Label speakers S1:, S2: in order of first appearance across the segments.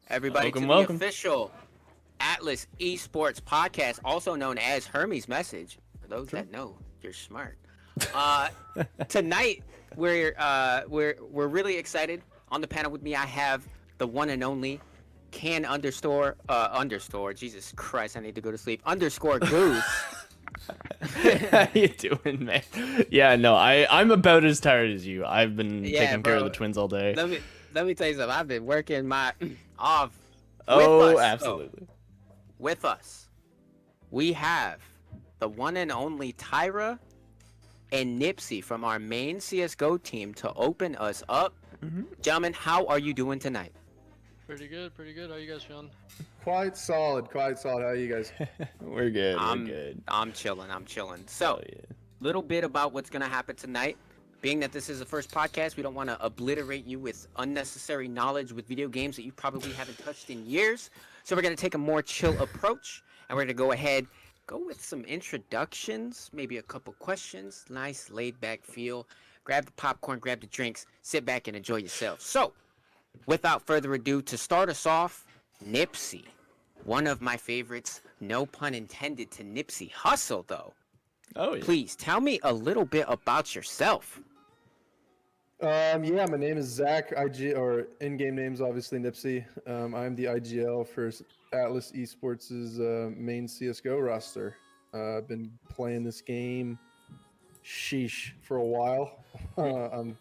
S1: everybody, to the official Atlas Esports Podcast, also known as Hermes Message. For those that know, you're smart. Tonight, we're really excited. On the panel with me, I have the one and only underscore, Jesus Christ, I need to go to sleep, underscore Goose.
S2: How you doing, man? Yeah, no, I'm about as tired as you. I've been taking care of the twins all day.
S1: Let me tell you something. I've been working my off.
S2: Absolutely.
S1: With us, we have the one and only Tyra and Nippsy from our main CSGO team to open us up. Gentlemen, how are you doing tonight?
S3: Pretty good. How you guys feeling?
S4: Quite solid. How are you guys?
S2: We're good.
S1: I'm chilling. So, little bit about what's gonna happen tonight. Being that this is the first podcast, we don't want to obliterate you with unnecessary knowledge with video games that you probably haven't touched in years. So we're gonna take a more chill approach, and we're gonna go with some introductions, maybe a couple questions, nice laid back feel. Grab the popcorn, grab the drinks, sit back and enjoy yourself. So, without further ado, to start us off, Nippsy, one of my favorites, no pun intended to Nipsey Hussle though.
S2: Oh yeah.
S1: Please tell me a little bit about yourself.
S4: My name is Zach. In-game name's obviously Nippsy. I'm the IGL for Atlas Esports' main CSGO roster. I've been playing this game, for a while. I'm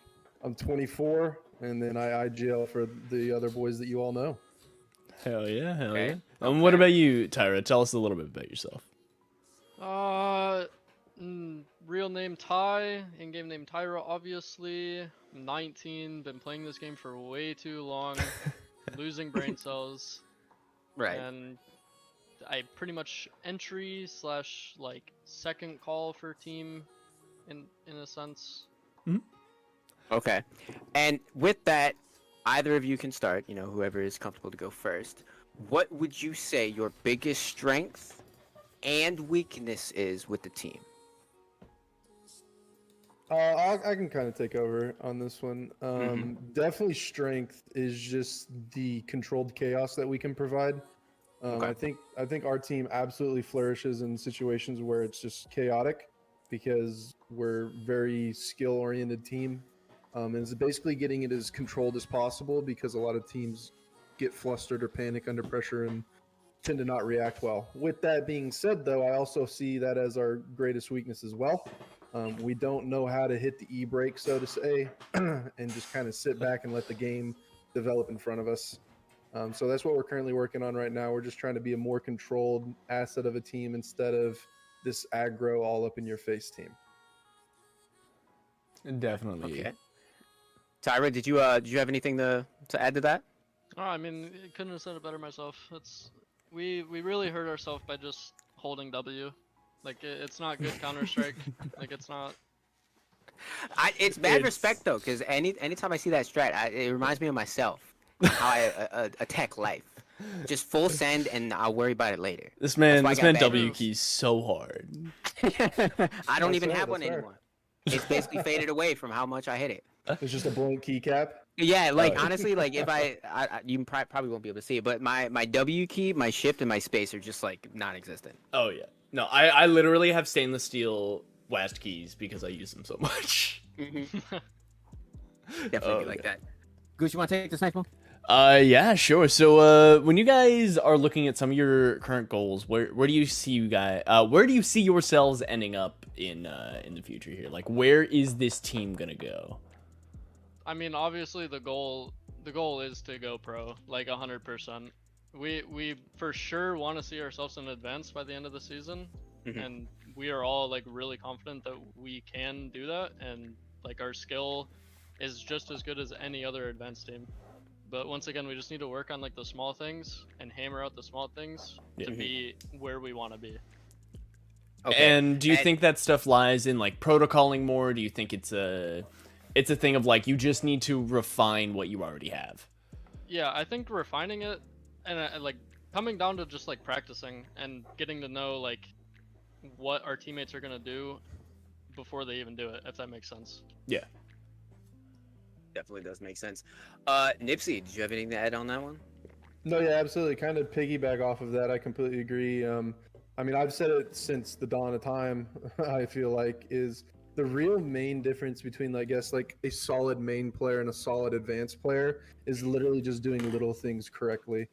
S4: 24, and then I IGL for the other boys that you all know.
S2: Hell yeah. What about you, Tyra? Tell us a little bit about yourself.
S3: Real name Ty, in-game name Tyra, obviously. I'm 19, been playing this game for way too long, losing brain cells.
S1: Right.
S3: And I pretty much entry / like second call for team in a sense.
S1: Okay. And with that, either of you can start, whoever is comfortable to go first. What would you say your biggest strength and weakness is with the team?
S4: I can kind of take over on this one. Definitely strength is just the controlled chaos that we can provide.
S1: Okay.
S4: I think our team absolutely flourishes in situations where it's just chaotic because we're very skill-oriented team. And it's basically getting it as controlled as possible because a lot of teams get flustered or panic under pressure and tend to not react well. With that being said, though, I also see that as our greatest weakness as well. We don't know how to hit the e-brake, so to say, and just kind of sit back and let the game develop in front of us. So that's what we're currently working on right now. We're just trying to be a more controlled asset of a team instead of this aggro all up in your face team.
S2: Definitely.
S1: Okay. Tyra, did you have anything to add to that?
S3: Oh, I mean, couldn't have said it better myself. We really hurt ourselves by just holding W. Like, it's not good Counter-Strike. Like, it's not.
S1: It's bad respect though, because anytime I see that strat, it reminds me of myself. How I attack life. Just full send, and I'll worry about it later.
S2: This man W keys so hard.
S1: I don't even have one anymore. It's basically faded away from how much I hit it.
S4: It's just a blank keycap.
S1: Yeah, honestly, if you probably won't be able to see it, but my W key, my shift, and my space are just like non-existent.
S2: Oh yeah. No, I literally have stainless steel WASD keys because I use them so much.
S1: Definitely like that. Goose, you want to take this next one?
S2: Yeah, sure. So, when you guys are looking at some of your current goals, where do you see yourselves ending up in the future here? Like, where is this team gonna go?
S3: I mean, obviously the goal is to go pro, like 100%. We for sure want to see ourselves in advance by the end of the season, and we are all like really confident that we can do that, and like our skill is just as good as any other advanced team. But once again, we just need to work on like the small things and hammer out the small things to be where we want to be.
S2: Okay. And do you think that stuff lies in like protocoling more? Do you think it's a thing of like you just need to refine what you already have?
S3: Yeah, I think refining it and like coming down to just like practicing and getting to know like what our teammates are gonna do before they even do it, if that makes sense.
S2: Yeah.
S1: Definitely does make sense. Nippsy, did you have anything to add on that one?
S4: No, yeah, absolutely. Kind of piggyback off of that. I completely agree. I mean, I've said it since the dawn of time. I feel like is the real main difference between, I guess, like a solid main player and a solid advanced player is literally just doing little things correctly.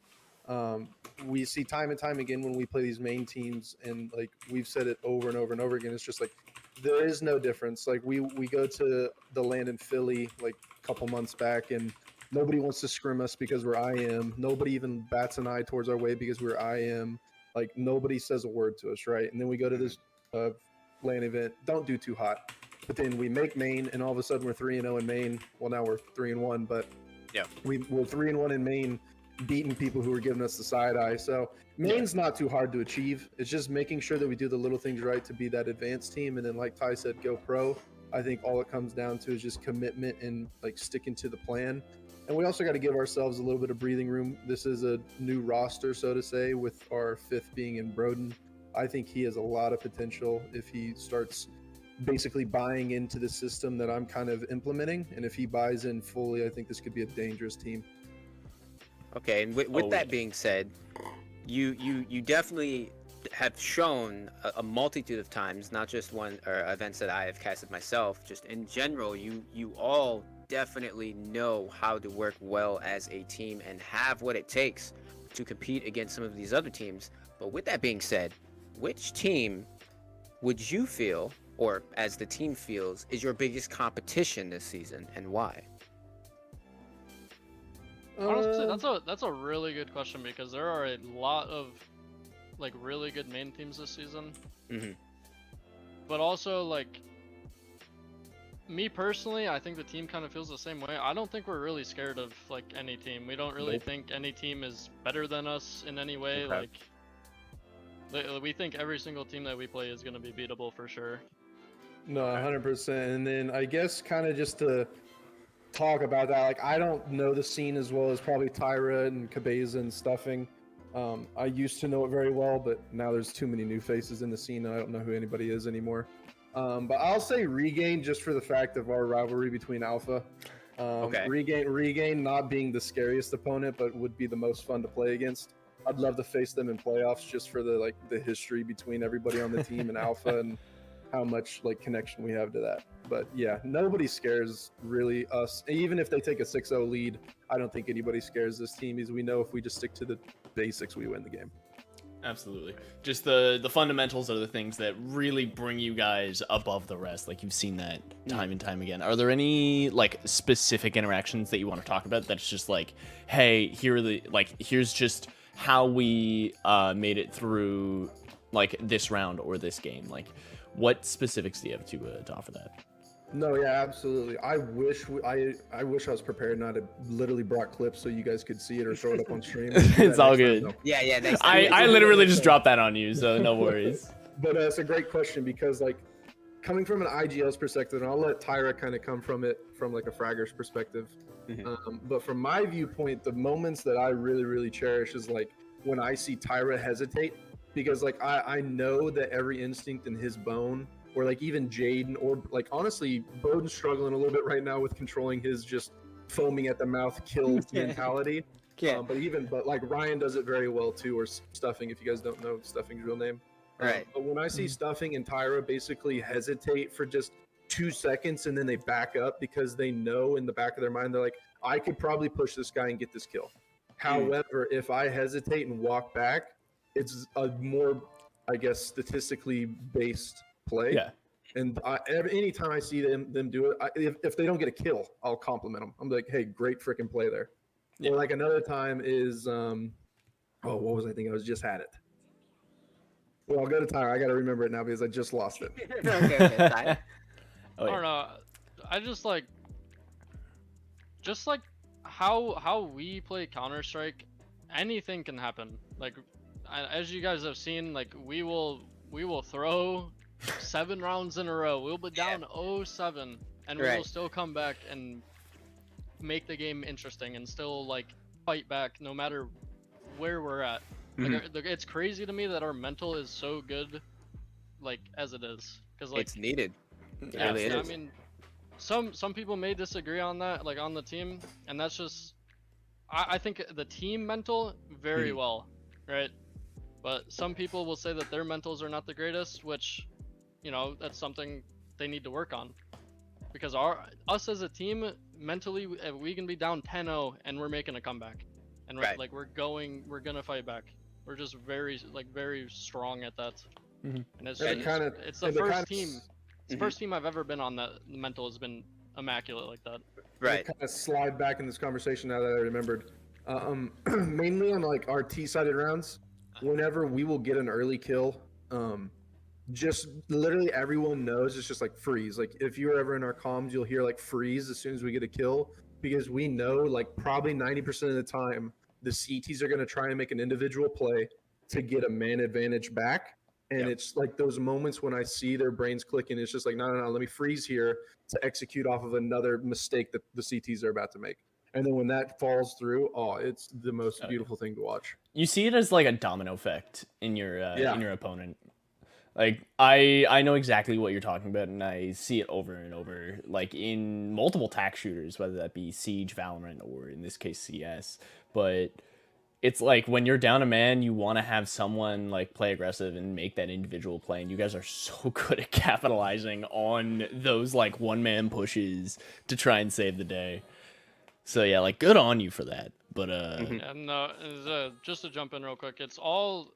S4: We see time and time again when we play these main teams, and like we've said it over and over and over again. It's just like there is no difference. Like we go to the land in Philly like a couple months back, and nobody wants to scrim us because we're IM. Nobody even bats an eye towards our way because we're IM. Like nobody says a word to us, right? And then we go to this LAN event, don't do too hot, but then we make main, and all of a sudden we're 3-0 in main. Well, now we're 3-1, but
S1: yeah,
S4: we're 3-1 in main, beating people who are giving us the side eye. So main's not too hard to achieve. It's just making sure that we do the little things right to be that advanced team, and then like Ty said, go pro. I think all it comes down to is just commitment and like sticking to the plan. And we also got to give ourselves a little bit of breathing room. This is a new roster, so to say, with our fifth being in Broden. I think he has a lot of potential if he starts basically buying into the system that I'm kind of implementing. And if he buys in fully, I think this could be a dangerous team.
S1: Okay, and with that being said, you definitely have shown a multitude of times, not just one or events that I have casted myself, just in general, you all definitely know how to work well as a team and have what it takes to compete against some of these other teams. But with that being said, which team would you feel, or as the team feels, is your biggest competition this season, and why?
S3: Honestly, that's a really good question, because there are a lot of like really good main teams this season. But also, like, me personally, I think the team kind of feels the same way. I don't think we're really scared of like any team. We don't really think any team is better than us in any way.
S1: Okay.
S3: Like, we think every single team that we play is going to be beatable for sure.
S4: No, 100%. And then I guess kind of just to talk about that, like I don't know the scene as well as probably Tyra and Cabeza and Stuffing. I used to know it very well, but now there's too many new faces in the scene, and I don't know who anybody is anymore. But I'll say Regain, just for the fact of our rivalry between Alpha.
S1: Okay.
S4: Regain not being the scariest opponent, but would be the most fun to play against. I'd love to face them in playoffs just for the history between everybody on the team and Alpha and how much like connection we have to that. But yeah, nobody scares really us. Even if they take a 6-0 lead, I don't think anybody scares this team, because we know if we just stick to the basics, we win the game.
S2: Absolutely. Just the fundamentals are the things that really bring you guys above the rest. Like, you've seen that time and time again. Are there any like specific interactions that you want to talk about that's just like, hey, here's just how we made it through like this round or this game? Like, what specifics do you have to offer that?
S4: No, yeah, absolutely. I wish I was prepared, not to literally brought clips so you guys could see it or throw it up on stream.
S2: It's all good.
S1: Yeah. Next
S2: I literally just dropped that on you, so no worries.
S4: But it's a great question, because like coming from an IGL's perspective, and I'll let Tyra kind of come from it from like a fragger's perspective. But from my viewpoint, the moments that I really, really cherish is like when I see Tyra hesitate, because like I know that every instinct in his bone, or like even Jaden, or like honestly, Bowden's struggling a little bit right now with controlling his just foaming at the mouth kill mentality. But like Ryan does it very well too, or Stuffing, if you guys don't know Stuffing's real name.
S1: Right.
S4: But when I see Stuffing and Tyra basically hesitate for just 2 seconds and then they back up because they know in the back of their mind, they're like, I could probably push this guy and get this kill. However, if I hesitate and walk back, it's a more, I guess, statistically based play.
S2: Yeah.
S4: And anytime I see them do it, if they don't get a kill, I'll compliment them. I'm like, hey, great freaking play there. Yeah. Or like another time is, what was I thinking? I was just had it. Well, I'll go to Tyra. I got to remember it now because I just lost it.
S1: Okay.
S3: I don't know. I just like how we play Counter-Strike, anything can happen. Like, as you guys have seen, like we will throw 7 rounds in a row. We'll be down 0-7, and we will still come back and make the game interesting and still like fight back no matter where we're at. Like, it's crazy to me that our mental is so good, like as it is, because like
S1: it's needed. It
S3: yeah,
S1: really is.
S3: I mean, some people may disagree on that, like on the team, and that's just, I think the team mental very well, right? But some people will say that their mentals are not the greatest, which, you know, that's something they need to work on. Because us as a team, mentally, we can be down 10-0 and we're making a comeback. And we're, like, we're gonna fight back. We're just very strong at that. And it's the first team. It's the first team I've ever been on that the mental has been immaculate like that.
S4: Right. Kind of slide back in this conversation now that I remembered. Mainly on like our T-sided rounds, whenever we will get an early kill, just literally everyone knows it's just like freeze. Like if you're ever in our comms, you'll hear like freeze as soon as we get a kill, because we know like probably 90% of the time the CTs are going to try and make an individual play to get a man advantage back. And it's like those moments when I see their brains clicking, it's just like, no, let me freeze here to execute off of another mistake that the CTs are about to make. And then when that falls through, it's the most beautiful thing to watch.
S2: You see it as like a domino effect in your opponent. Like I know exactly what you're talking about, and I see it over and over, like in multiple tac shooters, whether that be Siege, Valorant, or in this case CS. But it's like when you're down a man, you want to have someone like play aggressive and make that individual play, and you guys are so good at capitalizing on those like one-man pushes to try and save the day. So yeah, like good on you for that. But
S3: And just to jump in real quick, it's all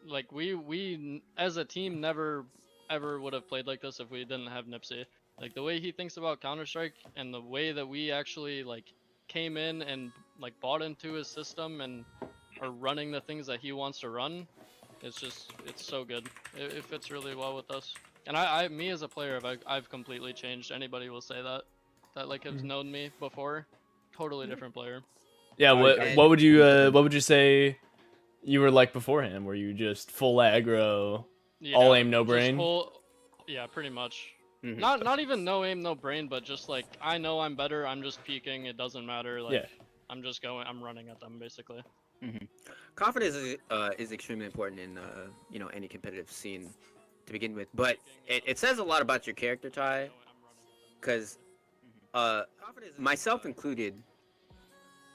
S3: like we as a team never ever would have played like this if we didn't have Nippsy. Like the way he thinks about Counter-Strike and the way that we actually like came in and like bought into his system and are running the things that he wants to run, it's so good. It fits really well with us. And me as a player, I've completely changed. Anybody will say that like has known me before, totally different player.
S2: Yeah, what would you say you were like beforehand? Were you just full aggro, all aim, no brain?
S3: Yeah, pretty much. Not even no aim, no brain, but just like I know I'm better. I'm just peeking. It doesn't matter. Like I'm just going. I'm running at them basically.
S1: Confidence is extremely important in any competitive scene to begin with. But it says a lot about your character, Ty, because myself included,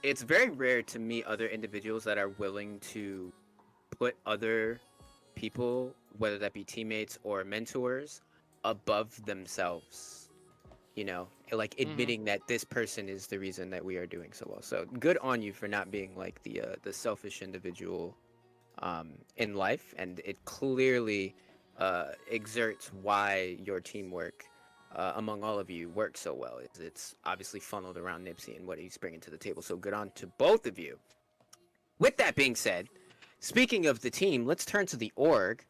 S1: it's very rare to meet other individuals that are willing to put other people, whether that be teammates or mentors, above themselves, like admitting that this person is the reason that we are doing so well. So good on you for not being like the selfish individual in life, and it clearly exerts why your teamwork among all of you works so well. It's obviously funneled around Nippsy and what he's bringing to the table, so good on to both of you. With that being said, speaking of the team, let's turn to the org.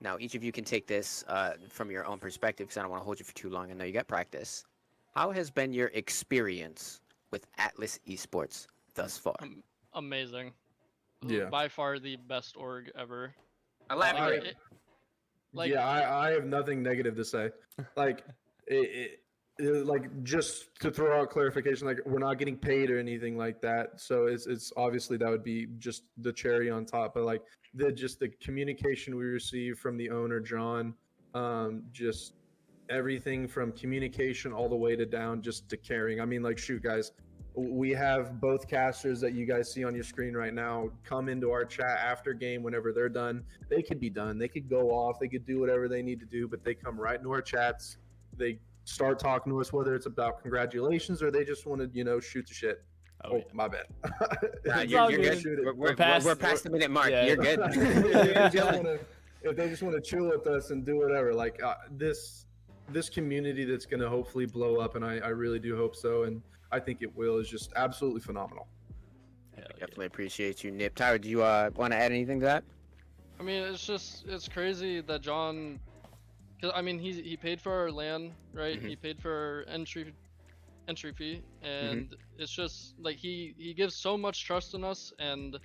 S1: Now, each of you can take this from your own perspective, because I don't want to hold you for too long. I know you got practice. How has been your experience with Atlas Esports thus far?
S3: Amazing.
S4: Yeah.
S3: By far the best org ever.
S1: Elaborate.
S4: I have nothing negative to say. Like, like just to throw out clarification, like we're not getting paid or anything like that. So it's obviously that would be just the cherry on top. But like the communication we receive from the owner, John, just everything from communication all the way to down just to caring. I mean, like, shoot, guys, we have both casters that you guys see on your screen right now come into our chat after game whenever they're done. They could be done. They could go off. They could do whatever they need to do, but they come right into our chats. They start talking to us, whether it's about congratulations or they just want to, shoot the shit. Oh, my bad.
S1: You're good. We're past the minute mark. Yeah. You're good.
S4: If they just want to chill with us and do whatever, like this community that's going to hopefully blow up, and I really do hope so, and I think it will, is just absolutely phenomenal.
S1: Definitely appreciate you, Nip. Tyra, do you want to add anything to that?
S3: I mean, it's crazy that John, cause I mean he paid for our LAN, right? He paid for our entry fee, and it's just like he gives so much trust in us, and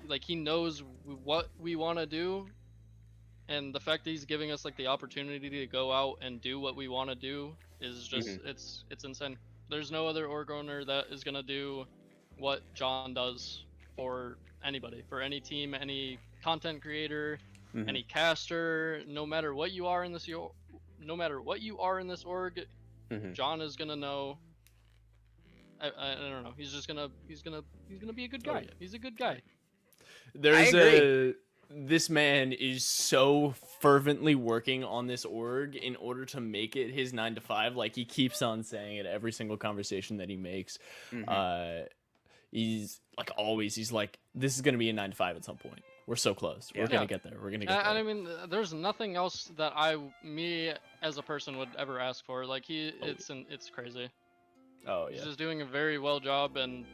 S3: like he knows what we want to do, and the fact that he's giving us like the opportunity to go out and do what we want to do is just it's insane. There's no other org owner that is gonna do what John does for anybody, for any team, any content creator, any caster. No matter what you are in this org, John is gonna know I don't know. He's gonna be a good guy.
S2: yeah.
S3: He's a good guy.
S2: This man is so fervently working on this org in order to make it his 9 to 5. Like, he keeps on saying it every single conversation that he makes. He's like, always, he's like, this is going to be a 9 to 5 at some point. We're so close. We're going to get there. We're going to get there.
S3: And I mean, there's nothing else that me as a person would ever ask for. Like, it's crazy.
S2: Oh, yeah.
S3: He's just doing a very well job, and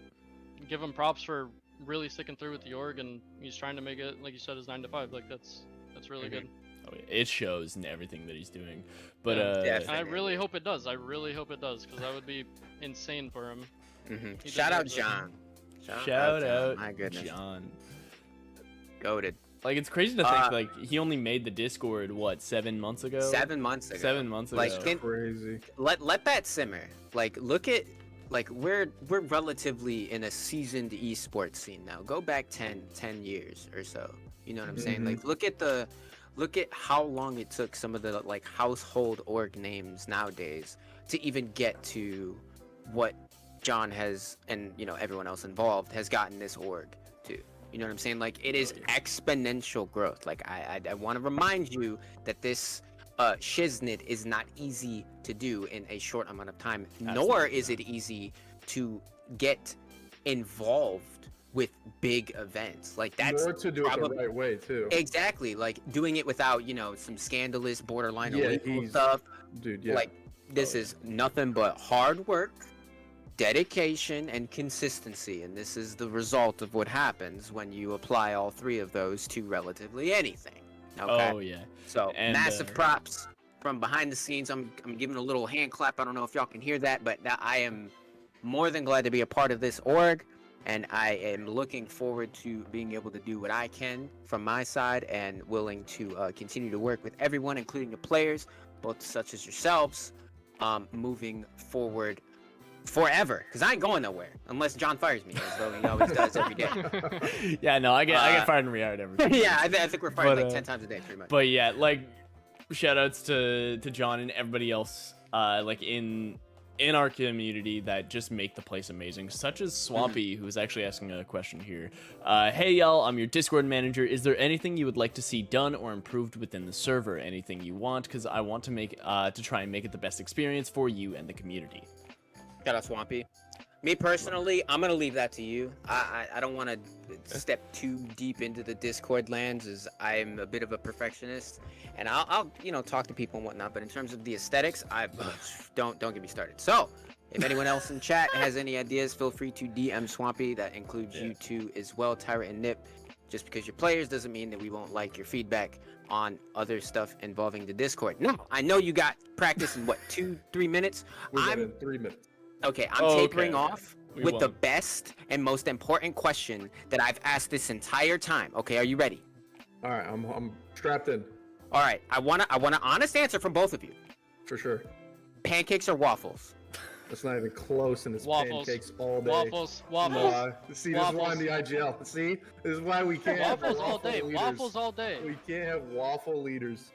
S3: give him props for really sticking through with the org, and he's trying to make it, like you said, his 9 to 5. Like, that's really good.
S2: Oh, yeah. It shows in everything that he's doing. But
S3: and I really hope it does. I really hope it does, because that would be insane for him.
S1: Shout out John.
S2: Shout out
S1: my goodness.
S2: John.
S1: Goated.
S2: Like, it's crazy to think, like, he only made the Discord, what, 7 months ago?
S1: 7 months ago.
S2: 7 months ago.
S1: Like,
S4: Crazy.
S1: let that simmer. Like, look at, like, we're relatively in a seasoned esports scene now. Go back 10 years or so. You know what I'm saying? Like, look at how long it took some of the, like, household org names nowadays to even get to what John has, and, you know, everyone else involved has gotten this org to. You know what I'm saying? Like, it is exponential growth. Like, I want to remind you that this shiznit is not easy to do in a short amount of time, nor is it easy to get involved with big events. Like, that's
S4: Nor to do it the right way, too.
S1: Exactly. Like, doing it without, you know, some scandalous, borderline
S4: Yeah,
S1: illegal stuff.
S4: Dude, yeah.
S1: Like, this is nothing but hard work, dedication, and consistency, and this is the result of what happens when you apply all three of those to relatively anything. Okay?
S2: Oh, yeah.
S1: So,
S2: And,
S1: massive props from behind the scenes. I'm giving a little hand clap. I don't know if y'all can hear that, but I am more than glad to be a part of this org, and I am looking forward to being able to do what I can from my side, and willing to continue to work with everyone, including the players, both such as yourselves, moving forward forever, because I ain't going nowhere unless John fires me, as though he always does every day.
S2: Yeah, no, I get fired and rehired every day.
S1: Yeah, I think we're fired like 10 times a day, pretty much.
S2: But yeah, like, shout outs to John and everybody else, like, in our community that just make the place amazing, such as Swampy, who's actually asking a question here. Hey y'all, I'm your Discord manager. Is there anything you would like to see done or improved within the server? Anything you want? Because I want to make to try and make it the best experience for you and the community.
S1: Shout out Swampy. Me personally, I'm gonna leave that to you. I don't want to step too deep into the Discord lands, as I'm a bit of a perfectionist, and I'll you know, talk to people and whatnot. But in terms of the aesthetics, don't get me started. So, if anyone else in chat has any ideas, feel free to DM Swampy. That includes you two as well, Tyra and Nip. Just because you're players doesn't mean that we won't like your feedback on other stuff involving the Discord. No, I know you got practice in what, 2-3 minutes.
S4: In 3 minutes.
S1: Okay, I'm tapering
S2: okay.
S1: off with the best and most important question that I've asked this entire time. Okay, are you ready?
S4: All right, I'm strapped in.
S1: All right, I want an honest answer from both of you.
S4: For sure.
S1: Pancakes or waffles?
S4: It's not even close, and it's
S3: Waffles.
S4: pancakes all day.
S3: Waffles.
S4: See, this is why I'm the IGL. See, this is why we can't have
S3: Waffles all day.
S4: leaders.
S3: Waffles all day.
S4: We can't have waffle leaders.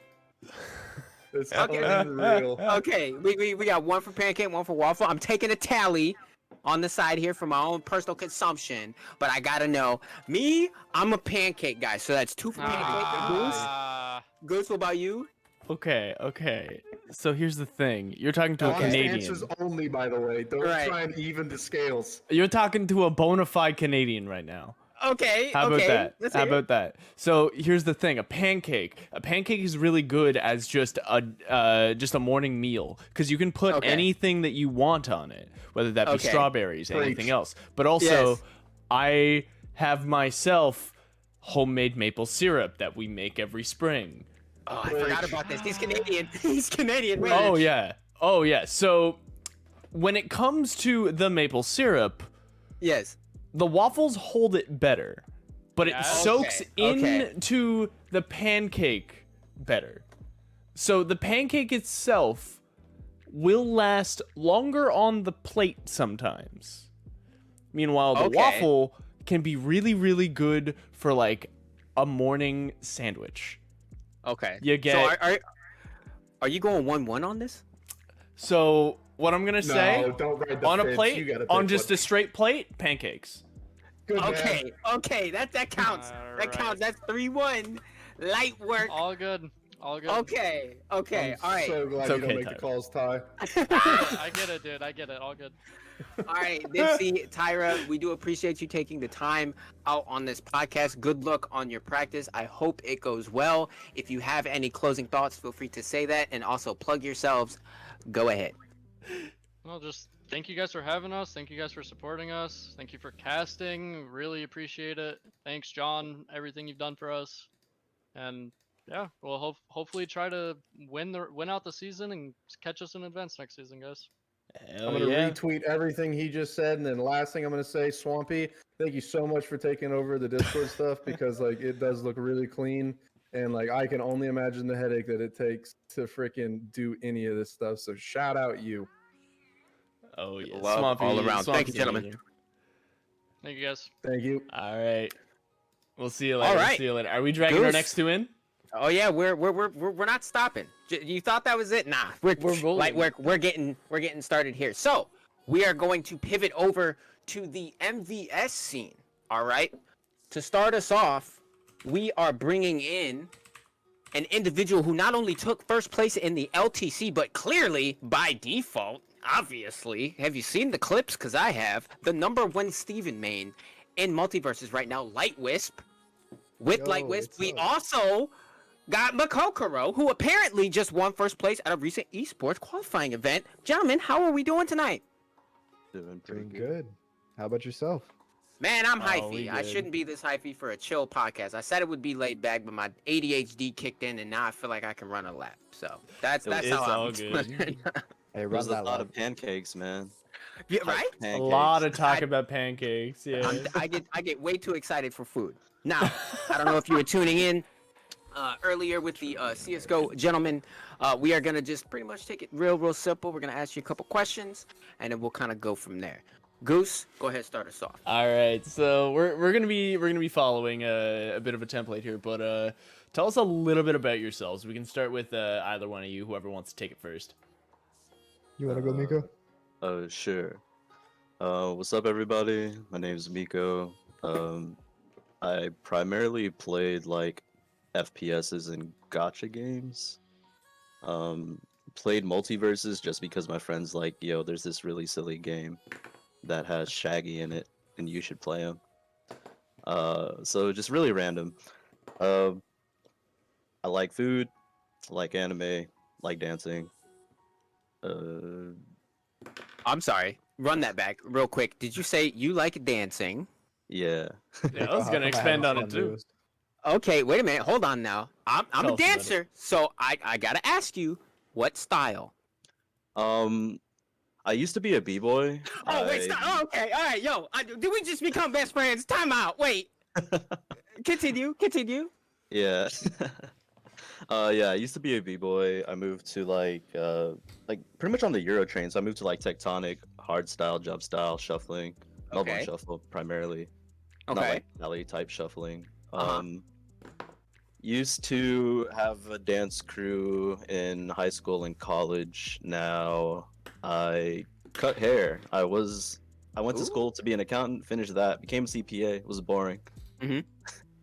S4: It's
S1: Okay.
S4: unreal.
S1: Okay, we got one for pancake, one for waffle. I'm taking a tally on the side here for my own personal consumption, but I gotta know. Me, I'm a pancake guy, so that's 2 for pancake. Goose, what about you?
S2: Okay. So here's the thing. You're talking to a
S4: Honest
S2: Canadian.
S4: answers only, by the way. Don't try and even the scales.
S2: You're talking to a bona fide Canadian right now.
S1: Okay.
S2: How about that?
S1: Let's
S2: How
S1: hear it.
S2: about that? So here's the thing: a pancake is really good as just a morning meal, because you can put anything that you want on it, whether that be strawberries, anything else. But also, I have myself homemade maple syrup that we make every spring.
S1: Oh, I forgot about this. He's Canadian. He's Canadian. Wait.
S2: Oh yeah. So when it comes to the maple syrup,
S1: Yes.
S2: the waffles hold it better, but it soaks into the pancake better. So the pancake itself will last longer on the plate sometimes. Meanwhile, the waffle can be really, really good for like a morning sandwich.
S1: Okay.
S2: You get.
S1: So are you going 1-1 on this?
S2: So what I'm gonna say
S4: No, don't ride the
S2: on a
S4: fence.
S2: plate,
S4: You gotta
S2: on
S4: pick
S2: just
S4: one.
S2: a straight plate, pancakes.
S4: Good man.
S1: Okay, that counts. That counts. That's 3-1. Light work.
S3: All good. All good.
S1: Okay,
S4: I'm
S1: all right.
S4: so glad
S2: It's
S4: you
S2: okay,
S4: don't make
S2: Tyler.
S4: the calls, Ty.
S3: I get it, dude. I get it. All good.
S1: All right, Nippsy, Tyra, we do appreciate you taking the time out on this podcast. Good luck on your practice. I hope it goes well. If you have any closing thoughts, feel free to say that, and also plug yourselves. Go ahead.
S3: Well, just thank you guys for having us. Thank you guys for supporting us. Thank you for casting. Really appreciate it. Thanks, John. Everything you've done for us. And yeah, we'll hopefully try to win out the season and catch us in advance next season, guys.
S2: Hell
S4: I'm gonna
S2: yeah.
S4: retweet everything he just said, and then last thing I'm gonna say, Swampy, thank you so much for taking over the Discord stuff because like it does look really clean, and like I can only imagine the headache that it takes to freaking do any of this stuff. So shout out you.
S2: Oh yeah,
S1: Love
S2: Swampy,
S1: all around. Thank you,
S2: Swampy's
S1: gentlemen.
S2: amazing.
S3: Thank you, guys.
S4: Thank you.
S2: All right, we'll see you later.
S1: All right.
S2: See you later. Are we dragging our
S1: Goose.
S2: next two in?
S1: Oh yeah, we're not stopping. You thought that was it? Nah, we're
S2: rolling.
S1: Light work. We're getting started here. So we are going to pivot over to the MVS scene. All right. To start us off, we are bringing in an individual who not only took first place in the LTC, but clearly by default, obviously, have you seen the clips? Because I have. The #1 Steven main in multiverses right now, LightWhisp. With
S4: Yo,
S1: LightWhisp,
S4: what's
S1: we
S4: up?
S1: also got Mikkokoro, who apparently just won first place at a recent esports qualifying event. Gentlemen, how are we doing tonight?
S5: Doing pretty
S4: Doing
S5: good.
S4: good. How about yourself?
S1: Man, I'm
S2: Oh,
S1: hyphy.
S2: we
S1: I
S2: good.
S1: shouldn't be this hyphy for a chill podcast. I said it would be laid back, but my ADHD kicked in, and now I feel like I can run a lap. So that's
S2: It's
S1: how
S2: all
S1: I'm
S2: good.
S1: doing.
S5: There's
S6: Hey,
S5: a
S6: run that
S5: lot
S6: lap.
S5: of pancakes, man.
S1: Yeah, right?
S2: A
S5: Pancakes.
S2: lot of talk
S1: I-
S2: about pancakes. Yeah.
S1: I get way too excited for food. Now, I don't know if you were tuning in earlier with the CSGO gentlemen. We are gonna just pretty much take it real simple. We're gonna ask you a couple questions, and then we'll kind of go from there. Goose, go ahead, start us off.
S2: All right, so we're gonna be following a bit of a template here, but tell us a little bit about yourselves. We can start with either one of you, whoever wants to take it first.
S6: You wanna go, Miko?
S5: Oh, sure. What's up, everybody? My name is Miko. I primarily played like FPSs and gacha games. Played multiverses just because my friends like, yo, there's this really silly game that has Shaggy in it, and you should play him. So just really random. I like food, like anime, like dancing.
S1: I'm sorry. Run that back real quick. Did you say you like dancing?
S5: Yeah.
S2: Yeah, I was gonna expand on it too.
S1: Okay, wait a minute. Hold on now. I'm
S2: Tell
S1: a
S2: us about it.
S1: dancer, so I gotta ask you, what style?
S5: I used to be a b-boy.
S1: Oh wait, stop. Oh, okay, all right, yo. Did we just become best friends? Time out. Wait. Continue.
S5: Yeah. Yeah, I used to be a b-boy. I moved to like pretty much on the Euro train. So I moved to like tectonic, hard style, jump style, shuffling, Melbourne
S1: Okay.
S5: shuffle primarily.
S1: Okay.
S5: Not like alley type shuffling.
S1: Uh-huh.
S5: Used to have a dance crew in high school and college. Now I cut hair. I went to
S1: Ooh.
S5: school to be an accountant, finished that, became a CPA. It was boring.
S1: Mhm.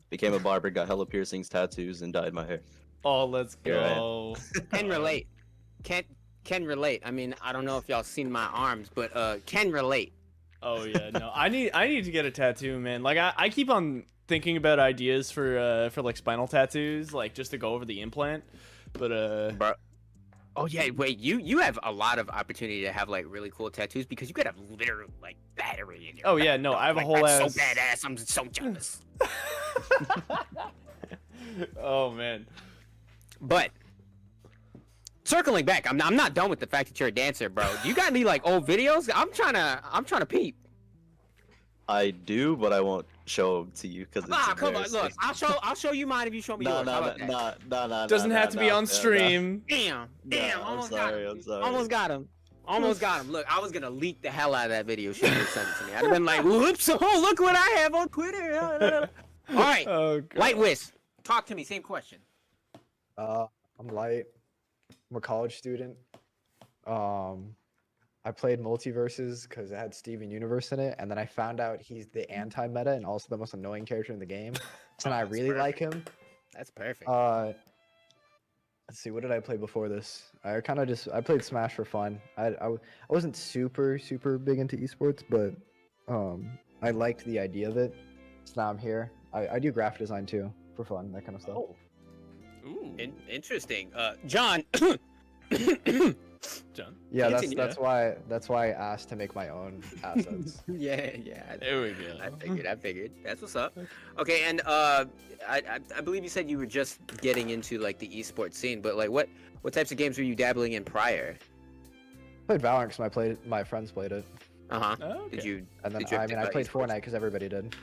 S5: Became a barber, got hella piercings, tattoos, and dyed my hair.
S2: Oh, let's
S5: Here I am.
S2: go.
S1: Can relate. Can relate. I mean, I don't know if y'all seen my arms, but can relate.
S2: Oh yeah, no. I need to get a tattoo, man. Like I keep on thinking about ideas for like spinal tattoos, like just to go over the implant. But
S1: Bro. Oh yeah, wait. You have a lot of opportunity to have like really cool tattoos because you could have literal like battery in your.
S2: Oh, yeah,
S1: back,
S2: no,
S1: bro.
S2: I have a
S1: Like,
S2: whole
S1: that's
S2: ass-
S1: so badass. I'm so jealous.
S2: oh man.
S1: But circling back, I'm not done with the fact that you're a dancer, bro. You got any like old videos? I'm trying to peep.
S5: I do, but I won't show them to you because it's
S1: Ah, come on,
S5: embarrassing.
S1: look. I'll show you mine if you show me
S5: No,
S1: yours. How
S5: no,
S1: about that?
S5: no.
S2: Doesn't have to be on
S5: no.
S2: stream.
S1: Damn,
S5: No,
S1: almost
S5: I'm
S1: got
S5: sorry,
S1: him.
S5: I'm sorry.
S1: Almost got him. Almost got him. Look, I was gonna leak the hell out of that video. She would send it to me. I'd have been like, "Whoops! Oh, look what I have on Twitter." All right,
S2: Oh god.
S1: Light Whisk, talk to me. Same question.
S6: I'm light. I'm a college student. I played multiverses because it had Steven Universe in it, and then I found out he's the anti-meta and also the most annoying character in the game. So
S1: Oh,
S6: I
S1: that's
S6: really like him.
S1: That's perfect.
S6: Let's see, what did I play before this? I played Smash for fun. I wasn't super big into esports, but I liked the idea of it. So now I'm here. I do graphic design too for fun, that kind of stuff.
S1: Oh,
S2: Ooh.
S1: interesting. John.
S2: John.
S6: Yeah,
S1: Continue.
S6: that's why I asked to make my own assets.
S1: yeah.
S2: There we go.
S1: I figured. That's what's up. Okay, and I believe you said you were just getting into like the esports scene, but like what types of games were you dabbling in prior?
S6: I played Valorant because my friends played it,
S1: Uh-huh.
S2: Oh, okay.
S1: Did you?
S6: and then
S1: Did you have
S6: I played
S1: esports?
S6: Fortnite because everybody did,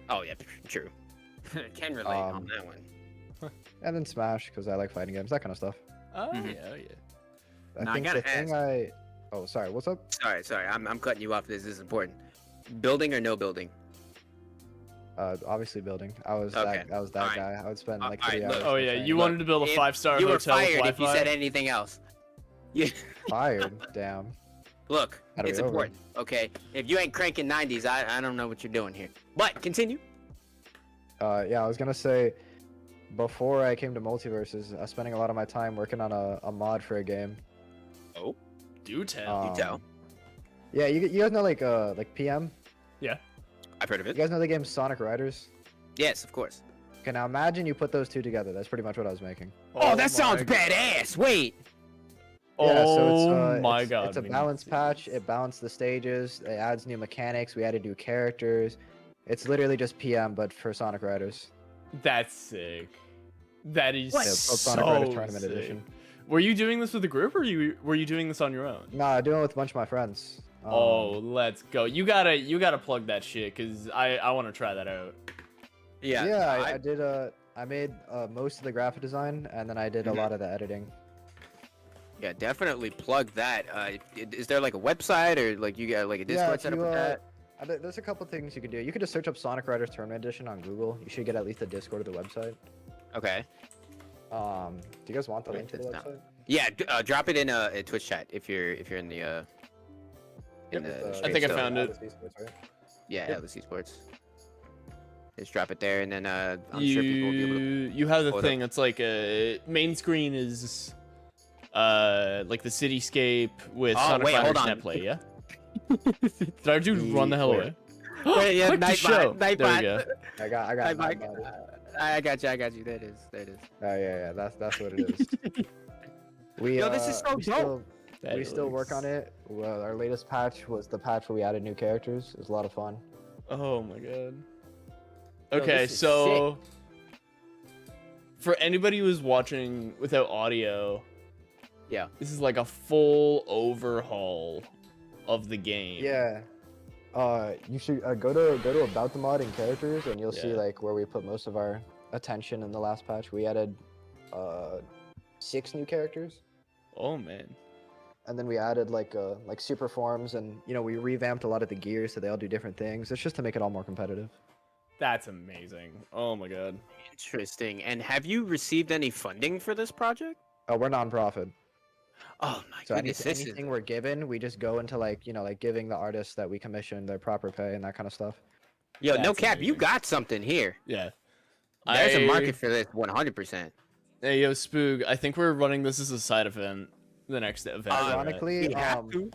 S1: Oh yeah, true. Can relate on that one.
S6: and then Smash because I like fighting games, that kind of stuff.
S2: Oh
S1: Mhm.
S2: yeah, oh, yeah.
S6: I
S1: Now, I
S6: think
S1: gotta
S6: the thing
S1: ask.
S6: oh sorry, what's up?
S1: Sorry. I'm cutting you off. This is important. Building or no building?
S6: Obviously building. I was
S1: Okay.
S6: that
S1: Alright.
S6: guy. I would spend like
S1: Alright,
S6: 3
S1: look.
S6: hours.
S2: Oh yeah, you wanted to build a
S1: If
S2: 5-star
S1: You were
S2: hotel with
S1: fired if you
S2: Wi-Fi?
S1: said anything else. Yeah.
S6: fired. Damn.
S1: Look,
S6: Gotta
S1: it's
S6: be over.
S1: important. Okay, if you ain't cranking 90s, I don't know what you're doing here. But continue.
S6: Yeah, I was gonna say, before I came to multiverses, I was spending a lot of my time working on a mod for a game.
S1: Oh,
S2: Do tell.
S1: tell.
S6: Yeah, you guys know like PM?
S1: I've heard of
S6: You
S1: it.
S6: guys know the game Sonic Riders?
S1: Yes, of course.
S6: Okay, now imagine you put those two together. That's pretty much what I was making.
S1: Oh, that sounds
S2: my God.
S1: badass. Wait.
S6: Yeah, so
S2: Oh my
S6: it's,
S2: God.
S6: It's a
S2: man.
S6: balance patch. It balanced the stages. It adds new mechanics. We added new characters. It's literally just PM, but for Sonic Riders.
S2: That's sick. That is
S1: What?
S6: Yeah,
S2: so
S6: Sonic Riders Tournament
S2: sick.
S6: Edition.
S2: Were you doing this with a group, or were you doing this on your own?
S6: Nah, doing it with a bunch of my friends.
S2: Oh, let's go. You gotta plug that shit, cause I want to try that out.
S1: Yeah.
S6: I did. I made most of the graphic design, and then I did a lot of the editing.
S1: Yeah, definitely plug that. Is there like a website or like you got like a Discord
S6: if
S1: set up
S6: you,
S1: with that?
S6: There's a couple things you can do. You could just search up Sonic Riders Tournament Edition on Google. You should get at least a Discord or the website.
S1: Okay.
S6: Do you guys want the link to the
S1: It's not-
S6: website?
S1: Yeah, drop it in a Twitch chat if you're in the
S6: Yep,
S1: the
S6: it's,
S2: I think I
S1: stream, so-
S2: found it.
S6: Atlas Esports, right?
S1: Yeah,
S6: Yep.
S1: Atlas Esports. Just drop it there, and then I'm sure people will be able to.
S2: You have the
S1: pull it
S2: thing. It's like a main screen is like the cityscape with
S1: Oh,
S2: Sonic
S1: wait, hold
S2: Riders
S1: on.
S2: net play. Yeah. Did our dude run the hell away?
S1: Wait, yeah,
S2: Click the show.
S1: Nightbot,
S2: There we
S1: Nightbot.
S2: go.
S6: I got
S1: I
S6: it,
S1: got you. There it is.
S6: yeah. That's what it is. We
S1: Yo, this is so
S6: we
S1: dope.
S6: still,
S2: That
S6: we still work
S2: looks-
S6: on it. Well, our latest patch was the patch where we added new characters. It was a lot of fun.
S2: Oh my god.
S1: Yo,
S2: Okay,
S1: this is
S2: so for anybody who's watching without audio,
S1: Yeah.
S2: this is like a full overhaul of the game.
S6: Yeah. You should go to about the mod and characters, and you'll see
S2: Yeah.
S6: like where we put most of our attention in the last patch. We added 6 new characters,
S2: Oh man.
S6: and then we added like super forms, and we revamped a lot of the gear so they all do different things. It's just to make it all more competitive.
S2: That's amazing. Oh my god.
S1: Interesting. And have you received any funding for this project?
S6: We're nonprofit,
S1: Oh my
S6: so
S1: goodness, this is.
S6: anything we're given, we just go into like giving the artists that we commission their proper pay and that kind of stuff.
S1: Yo, no
S2: That's
S1: cap, you
S2: amazing.
S1: got something here.
S2: Yeah.
S1: There's a market for this 100%.
S2: Hey yo, Spoog, I think we're running this as a side event. The next event. right?
S6: Ironically,
S1: We have to.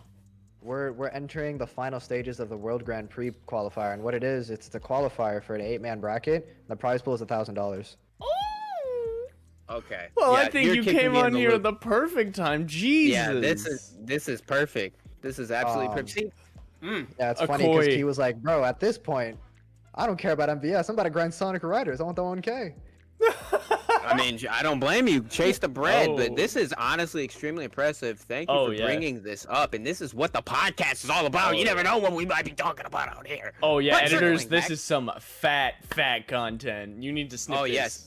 S6: we're entering the final stages of the World Grand Prix qualifier, and what it is, it's the qualifier for an 8-man bracket. The prize pool is $1,000.
S1: Okay.
S2: Well,
S1: Yeah,
S2: I think
S1: you're
S2: you
S1: kicking
S2: came
S1: me in
S2: on
S1: the
S2: here at
S1: loop.
S2: the perfect time. Jesus.
S1: Yeah, this is perfect. This is absolutely perfect. See,
S6: Yeah, it's
S2: A
S6: funny because
S2: koi.
S6: he was like, "Bro, at this point, I don't care about MVS. I'm about to grind Sonic Riders. I want the 1K."
S1: I mean, I don't blame you. Chase the bread,
S2: Oh.
S1: but this is honestly extremely impressive. Thank you
S2: Oh,
S1: for
S2: yeah.
S1: bringing this up, and this is what the podcast is all about.
S2: Oh,
S1: You never
S2: yeah.
S1: know what we might be talking about out here.
S2: Oh yeah,
S1: But
S2: editors,
S1: circling
S2: this
S1: back-
S2: is some fat content. You need to snip
S1: Oh
S2: this.
S1: yes.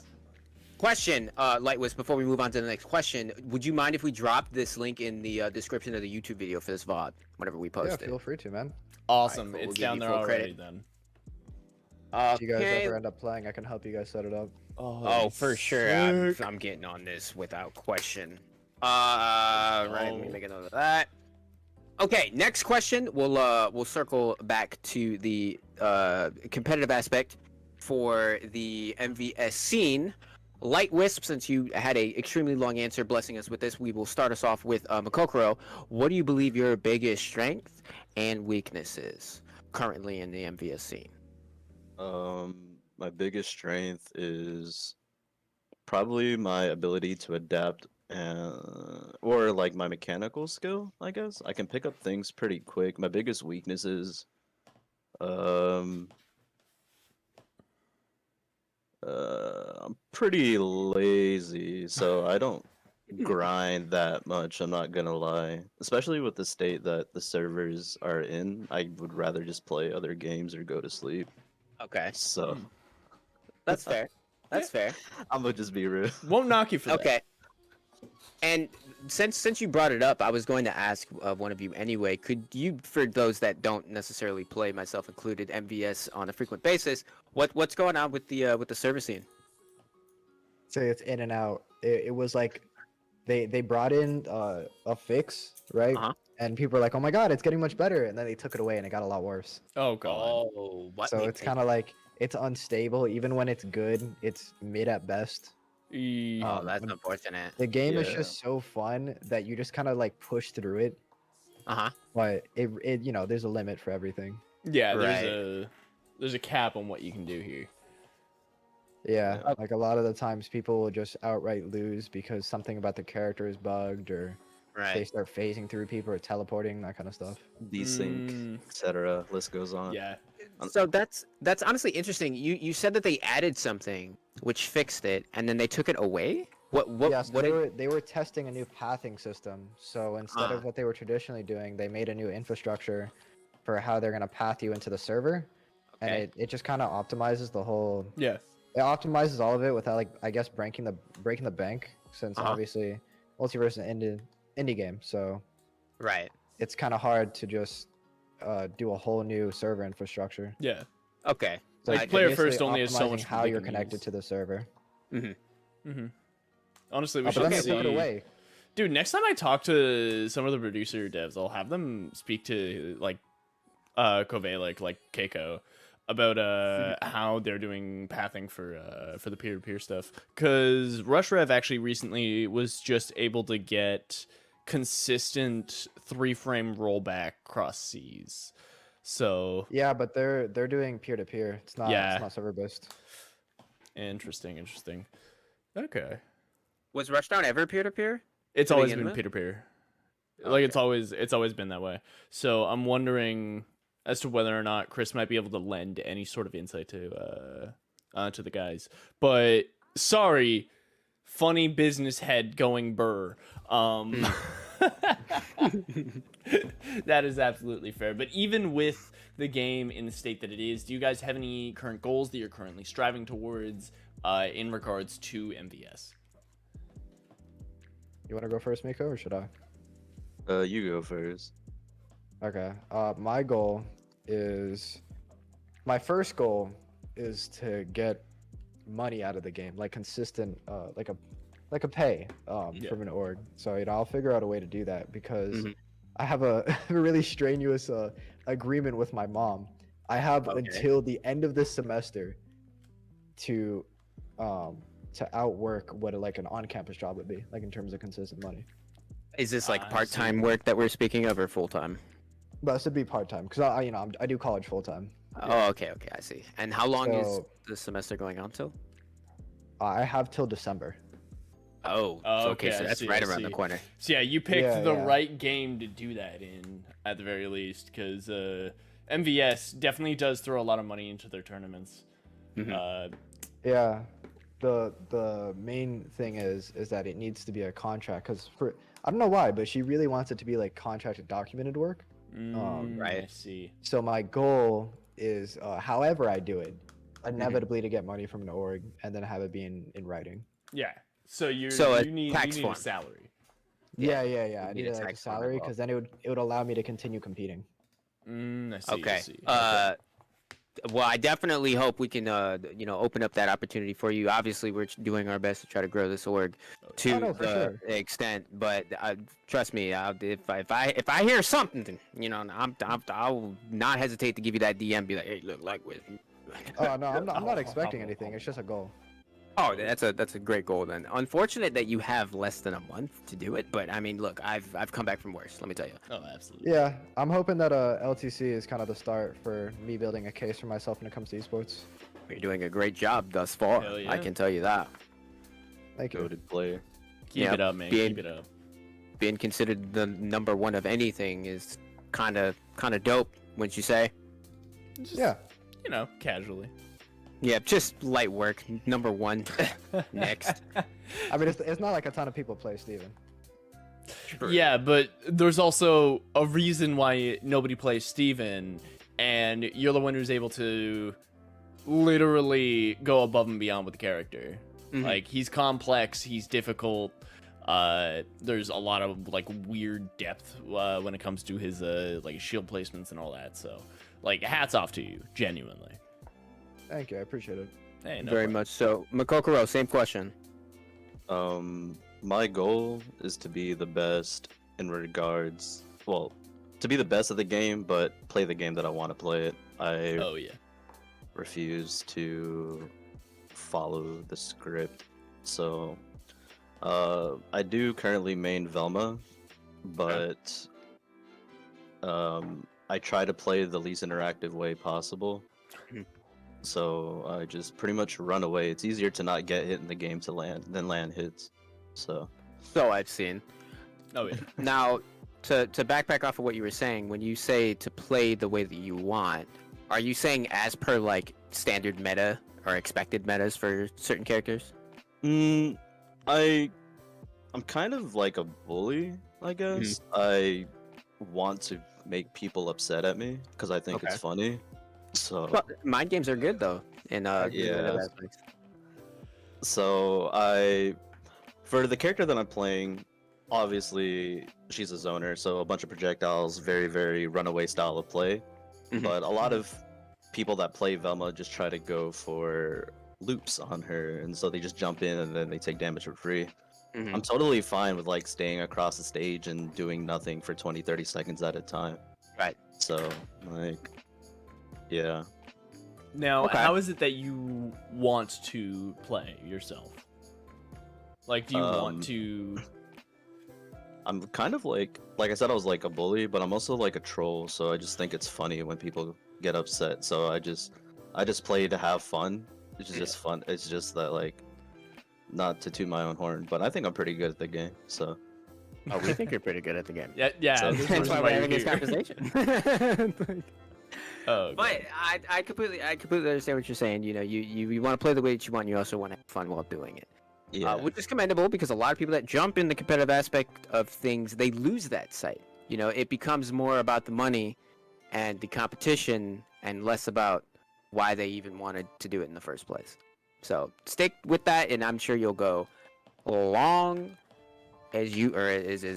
S1: Question, LightWhisp, before we move on to the next question, would you mind if we drop this link in the description of the YouTube video for this VOD, whenever we
S6: Yeah,
S1: post it?
S6: feel free to, man.
S2: Awesome.
S1: Alright, cool.
S2: It's
S1: We'll give
S2: down
S1: you
S2: there
S1: full
S2: already
S1: credit.
S2: then.
S6: If you guys
S1: Okay.
S6: ever end up playing, I can help you guys set it up.
S1: Oh, for sure.
S2: sick.
S1: I'm getting on this without question. Right, let me
S2: Oh.
S1: make a note of that. Okay, next question. We'll circle back to the competitive aspect for the MVS scene. LightWhisp, since you had a extremely long answer blessing us with this, we will start us off with Mikkokoro. What do you believe your biggest strength and weakness is currently in the MVS scene?
S5: My biggest strength is probably my ability to adapt, or like my mechanical skill. I guess I can pick up things pretty quick. My biggest weakness is, I'm pretty lazy, so I don't grind that much. I'm not gonna lie. Especially with the state that the servers are in, I would rather just play other games or go to sleep.
S1: Okay,
S5: So
S1: that's fair. That's fair.
S5: I'm gonna just be real.
S2: Won't knock you for that.
S1: Okay. And since you brought it up, I was going to ask one of you anyway. Could you, for those that don't necessarily play, myself included, MVS on a frequent basis, what's going on with the server scene?
S6: So it's in and out. It was like they brought in a fix, right?
S1: Uh-huh.
S6: And people were like, "Oh my god, it's getting much better," and then they took it away and it got a lot worse.
S2: Oh god.
S1: Oh, what?
S6: So it's kind of like it's unstable. Even when it's good, it's mid at best.
S1: Oh, that's unfortunate.
S6: The game is
S5: Yeah.
S6: just so fun that you just kind of like push through it.
S1: Uh-huh.
S6: But it there's a limit for everything.
S2: Yeah,
S1: Right.
S2: there's a cap on what you can do here.
S6: Yeah,
S5: Yeah.
S6: like a lot of the times people will just outright lose because something about the character is bugged or they
S1: Right.
S6: start phasing through people or teleporting, that kind of stuff.
S5: Desync, etc. List goes on.
S2: Yeah.
S1: So that's honestly interesting. You said that they added something which fixed it, and then they took it away. What
S6: Yeah, so
S1: what?
S6: they were testing a new pathing system. So instead of what they were traditionally doing, they made a new infrastructure for how they're gonna path you into the server, and
S1: Okay.
S6: it just kind of optimizes the whole.
S2: Yeah.
S6: It optimizes all of it without like I guess breaking the bank, since
S1: Uh-huh.
S6: obviously multiverse is an indie game, so
S1: Right.
S6: it's kind of hard to just do a whole new server infrastructure.
S2: Yeah.
S1: Okay.
S6: It's like
S1: I-
S2: player
S6: basically
S2: first only has so
S6: optimizing
S2: much
S6: how
S2: they
S6: you're
S2: can
S6: connected
S2: use.
S6: to the server.
S2: Mm-hmm. Honestly, we
S6: But
S2: should
S6: then they
S2: see.
S6: took it away.
S2: Dude, next time I talk to some of the producer devs, I'll have them speak to like Kovalik, like Keiko, about how they're doing pathing for the peer-to-peer stuff. Cause Rushrev actually recently was just able to get consistent 3-frame rollback cross seas. So
S6: Yeah, but they're doing peer to peer. It's not server based.
S2: interesting. Okay.
S1: Was Rushdown ever peer to peer?
S2: It's
S1: to
S2: always
S1: begin
S2: been
S1: with?
S2: peer-to-peer. Like it's always been that way. So I'm wondering as to whether or not Chris might be able to lend any sort of insight to the guys. But sorry, funny business head going burr. That is absolutely fair. But even with the game in the state that it is, do you guys have any current goals that you're currently striving towards in regards to MVS?
S6: You want to go first, Miko, or should I?
S5: You go first.
S6: Okay. My first goal is to get money out of the game, like consistent, like a pay from an org. So I'll figure out a way to do that because I have a really strenuous agreement with my mom. I have until the end of this semester to outwork what like an on-campus job would be, like in terms of consistent money.
S1: Is this like
S2: I
S1: part-time
S2: see.
S1: work that we're speaking of, or full-time?
S6: But this would be part-time because I do college full-time.
S1: Oh, okay, I see. And how long is
S6: So-
S1: the semester going on till?
S6: I have till December.
S1: Oh,
S2: Oh,
S1: okay,
S2: okay,
S1: so
S2: I
S1: that's
S2: see,
S1: right
S2: I
S1: around the
S2: see.
S1: corner.
S2: So yeah, you picked
S6: Yeah,
S2: the
S6: yeah.
S2: right game to do that in, at the very least, because MVS definitely does throw a lot of money into their tournaments.
S6: Yeah, the main thing is that it needs to be a contract because for I don't know why, but she really wants it to be like contracted documented work.
S2: I
S1: Right.
S2: see.
S6: So my goal is, however I do it, inevitably to get money from an org and then have it be in writing.
S2: Yeah. So you
S1: a
S2: need
S1: tax
S2: a
S1: form.
S2: salary.
S6: Yeah. I
S1: need
S6: need
S1: a
S6: like a
S1: tax form
S6: salary
S1: involved.
S6: because then it would allow me to continue competing.
S2: I see. I
S1: Okay.
S2: see.
S1: Well, I definitely hope we can, open up that opportunity for you. Obviously, we're doing our best to try to grow this org to
S6: no, for
S1: the
S6: sure.
S1: extent, but trust me, if I hear something, I'll not hesitate to give you that DM. Be like, hey, look, LightWhisp.
S6: Oh no, I'm not expecting anything. It's just a goal.
S1: Oh, that's a great goal then. Unfortunate that you have less than a month to do it, but I mean, look, I've come back from worse. Let me tell you.
S2: Oh, absolutely.
S6: Yeah, I'm hoping that LTC is kind of the start for me building a case for myself when it comes to esports.
S1: You're doing a great job thus far.
S2: Hell yeah.
S1: I can tell you that.
S6: Thank you.
S5: Goated player.
S2: Keep
S1: Yep,
S2: it up, man.
S1: being-
S2: Keep it up.
S1: Being considered the number one of anything is kind of dope, wouldn't you say?
S2: Just,
S6: Yeah.
S2: Casually.
S1: Yeah, just light work. Number one. Next.
S6: I mean, it's not like a ton of people play Steven.
S2: Yeah, but there's also a reason why nobody plays Steven, and you're the one who's able to literally go above and beyond with the character.
S1: Mhm.
S2: Like, he's complex, he's difficult. There's a lot of like weird depth when it comes to his like shield placements and all that. So, like, hats off to you, genuinely.
S6: Thank you. I appreciate it.
S2: Hey, no
S1: Very
S2: problem.
S1: much so. Mikkokoro, same question.
S5: My goal is to be the best in regards, well, to be the best at the game, but play the game that I want to play it. I
S2: Oh yeah.
S5: refuse to follow the script. So, I do currently main Velma, but I try to play the least interactive way possible.
S1: Mhm.
S5: So I just pretty much run away. It's easier to not get hit in the game to land than land hits. So
S1: So I've seen.
S2: Oh yeah.
S1: Now, to backpack off of what you were saying, when you say to play the way that you want, are you saying as per like standard meta or expected metas for certain characters?
S5: I'm kind of like a bully, I guess. I want to make people upset at me because I think it's
S1: Okay.
S5: funny. So
S1: Well, mind games are good though. In
S5: Yeah.
S1: meta aspects.
S5: So for the character that I'm playing, obviously she's a zoner, so a bunch of projectiles, very, very runaway style of play.
S1: Mhm.
S5: But a lot of people that play Velma just try to go for loops on her, and so they just jump in and then they take damage for free.
S1: Mhm.
S5: I'm totally fine with like staying across the stage and doing nothing for 20-30 seconds at a time.
S1: Right.
S5: So like, yeah.
S2: Now,
S1: Okay.
S2: how is it that you want to play yourself? Like, do you
S5: Um,
S2: want to?
S5: I'm kind of like I said, I was like a bully, but I'm also like a troll. So I just think it's funny when people get upset. So I just play to have fun. It's just fun. It's just that like, not to toot my own horn, but I think I'm pretty good at the game. So
S1: Oh, we think you're pretty good at the game.
S2: Yeah.
S5: So-
S2: this
S1: That's
S2: is
S1: why
S2: why
S1: we're
S2: you're
S1: having this
S2: here.
S1: conversation.
S2: Oh, okay.
S1: But I completely understand what you're saying. You want to play the way that you want. You also want to have fun while doing it.
S5: yeah.
S1: Which is commendable because a lot of people that jump in the competitive aspect of things, they lose that sight. It becomes more about the money and the competition and less about why they even wanted to do it in the first place. So stick with that, and I'm sure you'll go long as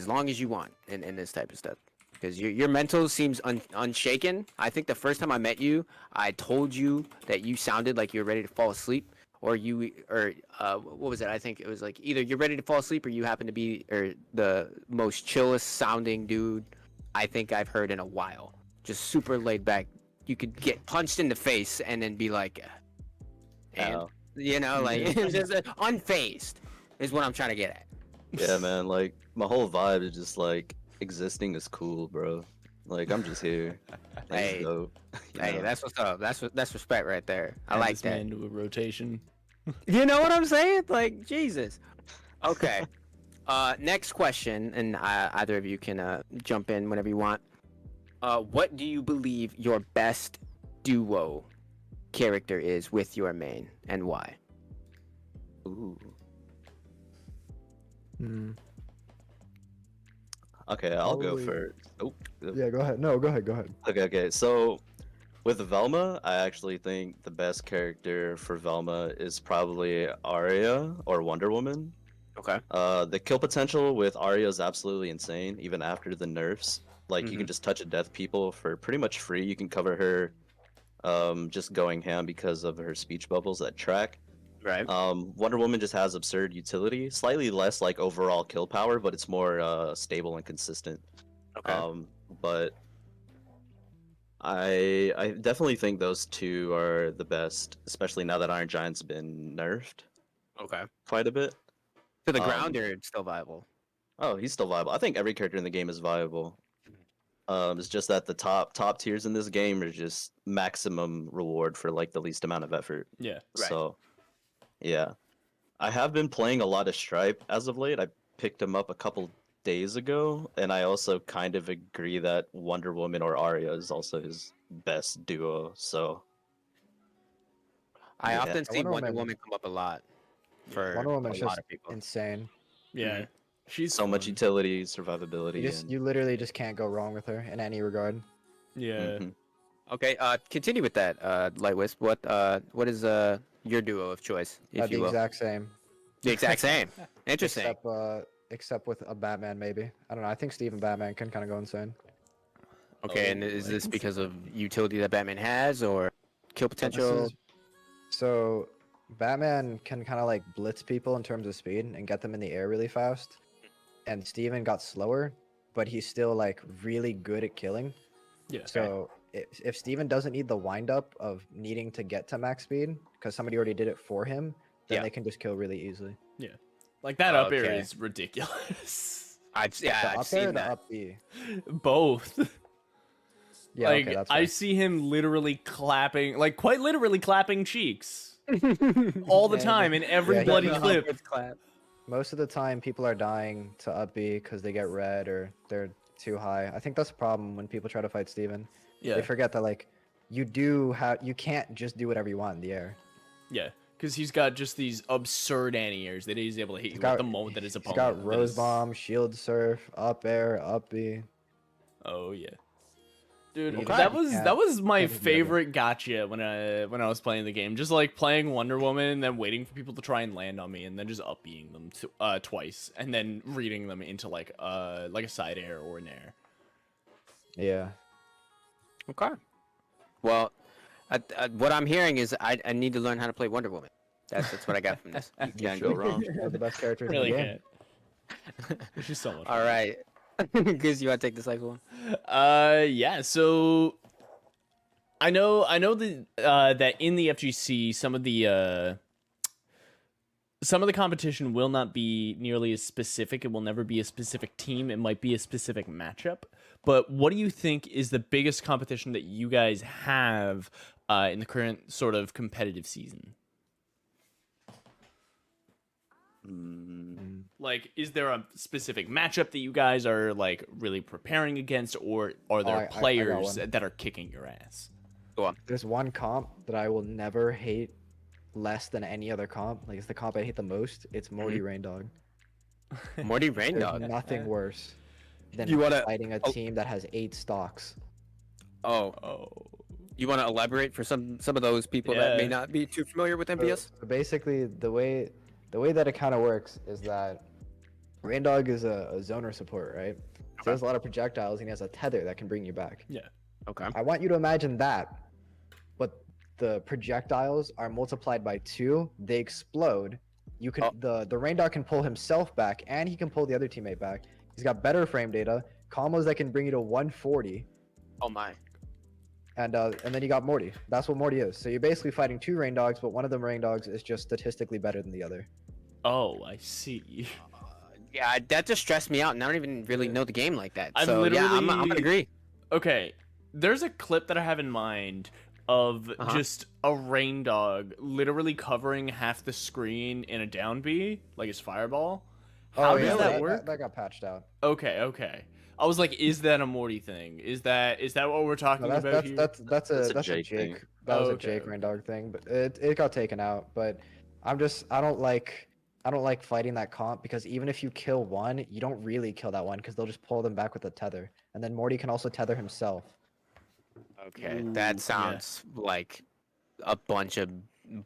S1: long as you want in this type of stuff. Because your mental seems unshaken. I think the first time I met you, I told you that you sounded like you were ready to fall asleep. What was it? I think it was like either you're ready to fall asleep or you happen to be the most chillest sounding dude I think I've heard in a while. Just super laid back. You could get punched in the face and then be like, and
S5: Oh.
S1: like it's just unfazed is what I'm trying to get at.
S5: Yeah, man. Like my whole vibe is just like existing is cool, bro. Like I'm just here.
S1: Hey.
S5: Hey, dope. you
S1: Hey,
S5: know?
S1: that's what's up. That's respect right there. I
S2: Add
S1: like
S2: this
S1: that.
S2: man to a rotation.
S1: You know what I'm saying? Like Jesus. Okay. Next question, and either of you can jump in whenever you want. What do you believe your best duo character is with your main, and why?
S5: Ooh.
S6: Hmm.
S5: Okay, I'll go
S6: Probably-
S5: first. Oh.
S6: Yeah, go ahead. No, go ahead. Go ahead.
S5: Okay. So with Velma, I actually think the best character for Velma is probably Arya or Wonder Woman.
S1: Okay.
S5: The kill potential with Arya is absolutely insane, even after the nerfs. Like you
S1: Mhm.
S5: can just touch a death people for pretty much free. You can cover her just going ham because of her speech bubbles that track.
S1: Right.
S5: Wonder Woman just has absurd utility, slightly less like overall kill power, but it's more stable and consistent.
S1: Okay.
S5: But I definitely think those two are the best, especially now that Iron Giant's been nerfed
S1: Okay.
S5: quite a bit.
S1: To the
S5: Um,
S1: ground, or it's still viable?
S5: Oh, he's still viable. I think every character in the game is viable. It's just that the top tiers in this game are just maximum reward for like the least amount of effort.
S2: Yeah.
S1: Right.
S5: So, yeah, I have been playing a lot of Stripe as of late. I picked him up a couple days ago, and I also kind of agree that Wonder Woman or Arya is also his best duo. So,
S1: I
S5: Yeah.
S1: often see
S6: Wonder
S1: Wonder
S6: Woman-
S1: Woman come up a lot for
S6: Wonder
S1: a
S6: Woman's
S1: lot
S6: just
S1: of people.
S6: insane.
S2: Yeah. She's
S5: so much
S2: fun.
S5: utility, survivability, and
S6: You literally just can't go wrong with her in any regard.
S2: Yeah.
S5: Mhm.
S1: Okay. Continue with that. LightWhisp. What is your duo of choice, if
S6: The
S1: you will?
S6: exact same.
S1: The exact same. Interesting.
S6: Except with a Batman, maybe. I don't know. I think Steve and Batman can kind of go insane.
S1: Okay,
S2: Oh,
S1: and is
S2: boy.
S1: this because of utility that Batman has, or kill
S6: This
S1: potential?
S6: is- So Batman can kind of like blitz people in terms of speed and get them in the air really fast. And Steven got slower, but he's still like really good at killing.
S2: Yeah.
S6: So if Steven doesn't need the wind up of needing to get to max speed because somebody already did it for him, then
S1: Yeah.
S6: they can just kill really easily.
S2: Like that up air
S1: Okay.
S2: is ridiculous.
S1: I've
S6: The
S1: I've
S6: up air,
S1: seen
S6: the
S1: that.
S6: up B.
S2: Both.
S6: Yeah,
S2: Like
S6: okay, that's
S2: I
S6: fair.
S2: see him literally clapping, like quite literally clapping cheeks all the
S6: Yeah,
S2: time in every
S6: yeah, he-
S2: bloody
S6: he-
S2: clip.
S6: Most of the time, people are dying to up B because they get red or they're too high. I think that's a problem when people try to fight Steven.
S2: Yeah.
S6: They forget that like you can't just do whatever you want in the air.
S2: Yeah. Because he's got just these absurd anti-airs that he's able to hit you at the moment that his
S6: He's
S2: opponent.
S6: got
S2: that
S6: Rose
S2: is-
S6: Bomb, Shield Surf, up air, up B.
S2: Oh yeah. Dude,
S6: Okay.
S2: that was my
S6: Can't do that.
S2: favorite gotcha when I was playing the game. Just like playing Wonder Woman and then waiting for people to try and land on me and then just up-being them twice and then reading them into like a side air or an air.
S6: Yeah.
S1: Okay. Well, what I'm hearing is I need to learn how to play Wonder Woman. That's what I got from this.
S5: You can't go wrong.
S6: One of the best characters
S2: Really
S6: in the game.
S2: can't. She's so much
S1: All
S2: fun.
S1: right. Giz, you want to take this next one?
S2: Yeah, so I know that in the FGC some of the competition will not be nearly as specific. It will never be a specific team. It might be a specific matchup. But what do you think is the biggest competition that you guys have in the current sort of competitive season?
S5: Mm,
S2: Like, is there a specific matchup that you guys are like really preparing against, or are there
S6: I got
S2: players
S6: one.
S2: that are kicking your ass?
S6: There's one comp that I will never hate less than any other comp. Like it's the comp I hate the most. It's Morty Raindog.
S1: Morty Rain
S6: There's
S1: Dog.
S6: nothing worse than
S1: You wanna-
S6: fighting a
S1: oh.
S6: team that has 8 stocks.
S1: Oh,
S2: Oh,
S1: you want to elaborate for some of those people that may
S2: Yeah.
S1: not be too familiar with MPS?
S6: So basically, the way that it kind of works is that Raindog is a zoner support, right? So he has a lot of projectiles and he has a tether that can bring you back.
S1: Okay.
S6: I want you to imagine that, but the projectiles are multiplied by 2. They explode. You can the Raindog can pull himself back and he can pull the other teammate back. He's got better frame data, combos that can bring you to 140.
S1: Oh my.
S6: And then you got Morty. That's what Morty is. So you're basically fighting 2 rain dogs, but one of them rain dogs is just statistically better than the other.
S2: oh, I see.
S1: Yeah, that just stressed me out, and I don't even really know the game like that.
S2: I've
S1: So yeah, I'm
S2: literally-
S1: gonna agree.
S2: Okay, there's a clip that I have in mind of just a rain dog literally covering half the screen in a down B, like his fireball. How does that work?
S6: That got patched out.
S2: Okay. I was like, is that a Morty thing? Is that what we're talking
S6: No,
S2: about here?
S6: that's a
S5: Jake thing.
S6: Jake. That was a
S2: Okay,
S6: Jake
S2: okay.
S6: rain dog thing, but it got taken out. But I don't like fighting that comp because even if you kill one, you don't really kill that one because they'll just pull them back with a tether, and then Morty can also tether himself.
S1: Okay,
S2: Ooh,
S1: that
S2: yeah.
S1: sounds like a bunch of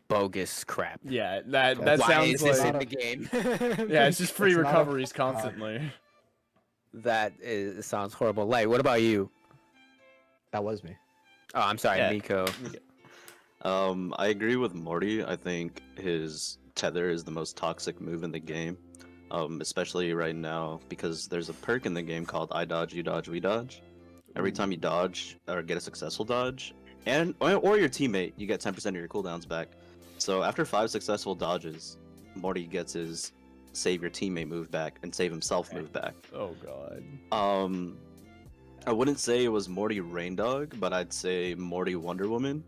S1: bogus crap.
S2: Yeah, that
S6: Why
S2: sounds
S1: Why is this
S2: like
S1: in the game?
S2: yeah, it's just free
S6: It's not a
S2: recoveries
S6: con.
S2: constantly.
S1: That sounds horrible. Light, what about you?
S6: That was me.
S1: Oh, I'm sorry,
S2: Yeah.
S1: Miko.
S5: I agree with Morty. I think his tether is the most toxic move in the game, especially right now because there's a perk in the game called I dodge, you dodge, we dodge. Every time you dodge or get a successful dodge, or your teammate, you get 10% of your cooldowns back. So after 5 successful dodges, Morty gets his save your teammate move back and save himself move back.
S2: Oh god.
S5: I wouldn't say it was Morty Rain Dog, but I'd say Morty Wonder Woman.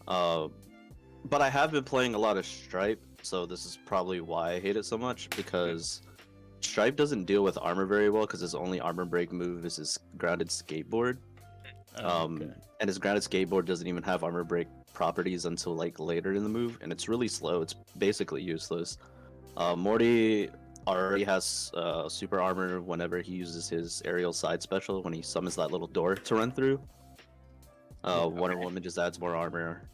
S5: But I have been playing a lot of Stripe, so this is probably why I hate it so much, because Stripe doesn't deal with armor very well because his only armor break move is his grounded skateboard.
S2: Okay.
S5: And his grounded skateboard doesn't even have armor break properties until like later in the move, and it's really slow. It's basically useless. Morty already has super armor whenever he uses his aerial side special when he summons that little door to run through. Wonder Woman just adds more armor,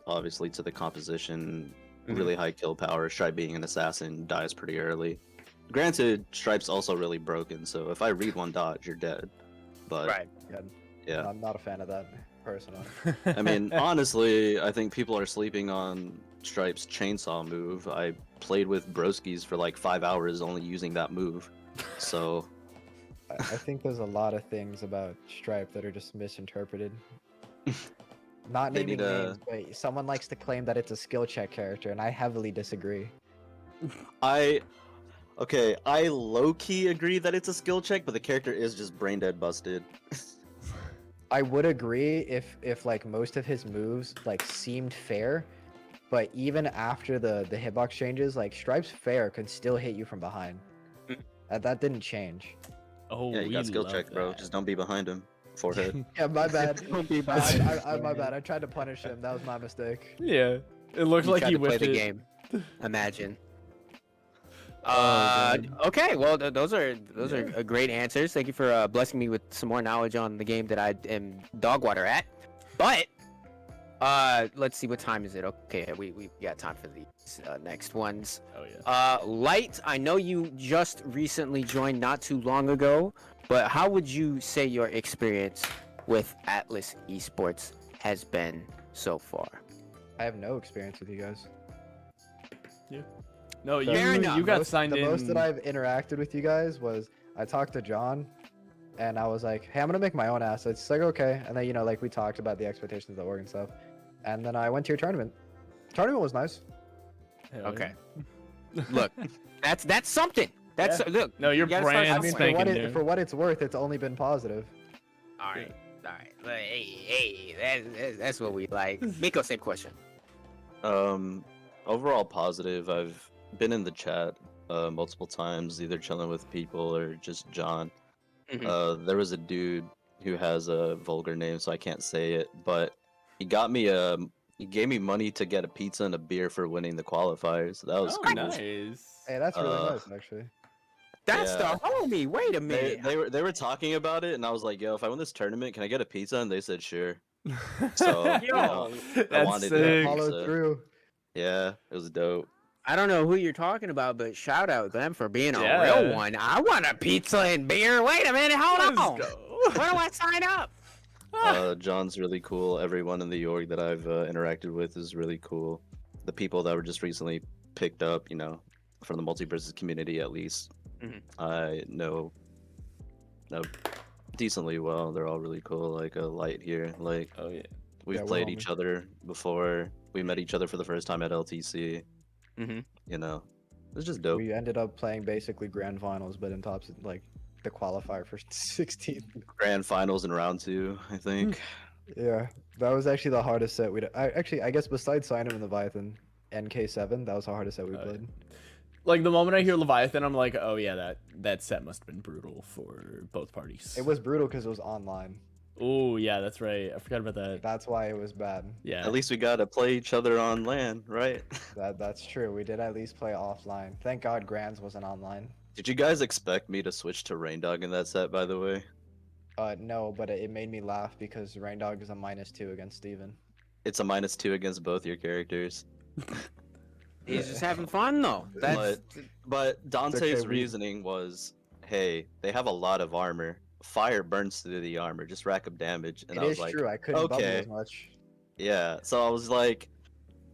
S5: obviously, to the composition. Really high kill power. Stripe being an assassin dies pretty early. Granted, Stripe's also really broken, so if I read one dodge, you're dead. But
S1: Right.
S5: yeah,
S6: I'm not a fan of that personally.
S5: I mean, honestly, I think people are sleeping on Stripe's chainsaw move. I played with broskies for like 5 hours only using that move. So
S6: I think there's a lot of things about Stripe that are just misinterpreted. Not
S5: They
S6: naming
S5: need a-
S6: names, but someone likes to claim that it's a skill check character, and I heavily disagree.
S5: I low-key agree that it's a skill check, but the character is just brain dead busted.
S6: I would agree if like most of his moves like seemed fair, but even after the hitbox changes, like Stripe's fair could still hit you from behind. That didn't change.
S2: Oh,
S5: Yeah, you
S2: we
S5: got skill
S2: love
S5: check, bro.
S2: that.
S5: Just don't be behind him. Forehead.
S6: Yeah, my bad.
S1: Don't be
S6: my
S1: bad.
S6: bad. I tried to punish him. That was my mistake.
S2: Yeah, it looked
S1: You
S2: like
S1: tried
S2: he
S1: to play
S2: whipped
S1: the
S2: it.
S1: game. Imagine.
S2: God.
S1: Okay, well, those are great answers. Thank you for blessing me with some more knowledge on the game that I am dog water at. But let's see, what time is it? Okay, we got time for these next ones.
S2: Oh yeah.
S1: Light, I know you just recently joined not too long ago, but how would you say your experience with Atlas Esports has been so far?
S6: I have no experience with you guys.
S2: No,
S1: Fair enough.
S2: you got signed
S6: the
S2: in.
S6: most that I've interacted with you guys was I talked to John, and I was like, "Hey, I'm gonna make my own assets." He's like, "Okay," and then like we talked about the expectations of the org and stuff, and then I went to your tournament. Tournament was nice.
S2: Hell
S1: Okay.
S2: yeah.
S1: Look, that's something. That's
S2: Yeah.
S1: look.
S2: No, your
S1: you gotta start
S2: brand
S6: I mean,
S1: somewhere.
S2: spanking new.
S6: for what it's worth, it's only been positive.
S1: All right. Look, hey, that's what we like. Miko, same question.
S5: Overall positive. I've been in the chat multiple times, either chilling with people or just John. There was a dude who has a vulgar name, so I can't say it, but he got me he gave me money to get a pizza and a beer for winning the qualifiers. That was
S2: Oh,
S5: cool.
S2: nice.
S6: Hey, that's really
S5: Uh,
S6: nice, actually.
S1: That's
S5: Yeah.
S1: the homie. Wait a minute.
S5: They were talking about it, and I was like, "Yo, if I win this tournament, can I get a pizza?" And they said, "Sure." So you know, I
S2: That's
S5: wanted
S2: sick.
S5: that.
S6: Follow
S5: so-
S6: through.
S5: Yeah, it was dope.
S1: I don't know who you're talking about, but shout out them for being a
S2: Yeah.
S1: real one. I want a pizza and beer. Wait a minute, hold on.
S2: Let's go.
S1: Where do I sign up?
S5: John's really cool. Everyone in the org that I've interacted with is really cool. The people that were just recently picked up, you know, from the multiversus community at least, I know decently well. They're all really cool. Like Light here, like
S2: Oh yeah.
S5: we've
S6: Yeah, we're
S5: played
S6: homies.
S5: each other before. We met each other for the first time at LTC.
S1: Mm-hmm.
S5: You know, it's just dope.
S6: We ended up playing basically grand finals, but in tops like the qualifier for 16.
S5: Grand finals in round 2, I think.
S6: Yeah, that was actually the hardest set we'd. I guess besides Sign-Him and Leviathan, NK7, that was the hardest set we
S2: Oh,
S6: played.
S2: Like the moment I hear Leviathan, I'm like, oh yeah, that set must have been brutal for both parties.
S6: It was brutal because it was online.
S2: Oh yeah, that's right. I forgot about that.
S6: That's why it was bad.
S2: Yeah.
S5: At least we got to play each other on LAN, right?
S6: That's true. We did at least play offline. Thank God Grands wasn't online.
S5: Did you guys expect me to switch to Rain Dog in that set, by the way?
S6: No, but it made me laugh because Rain Dog is a -2 against Steven.
S5: It's a -2 against both your characters.
S1: He's just having fun though. That's
S5: But Dante's
S6: okay, we-
S5: reasoning was, hey, they have a lot of armor. fire burns through the armor, just rack up damage. And
S6: It
S5: I was
S6: is
S5: like,
S6: true. I couldn't bubble
S5: okay.
S6: as much.
S5: Yeah. So I was like,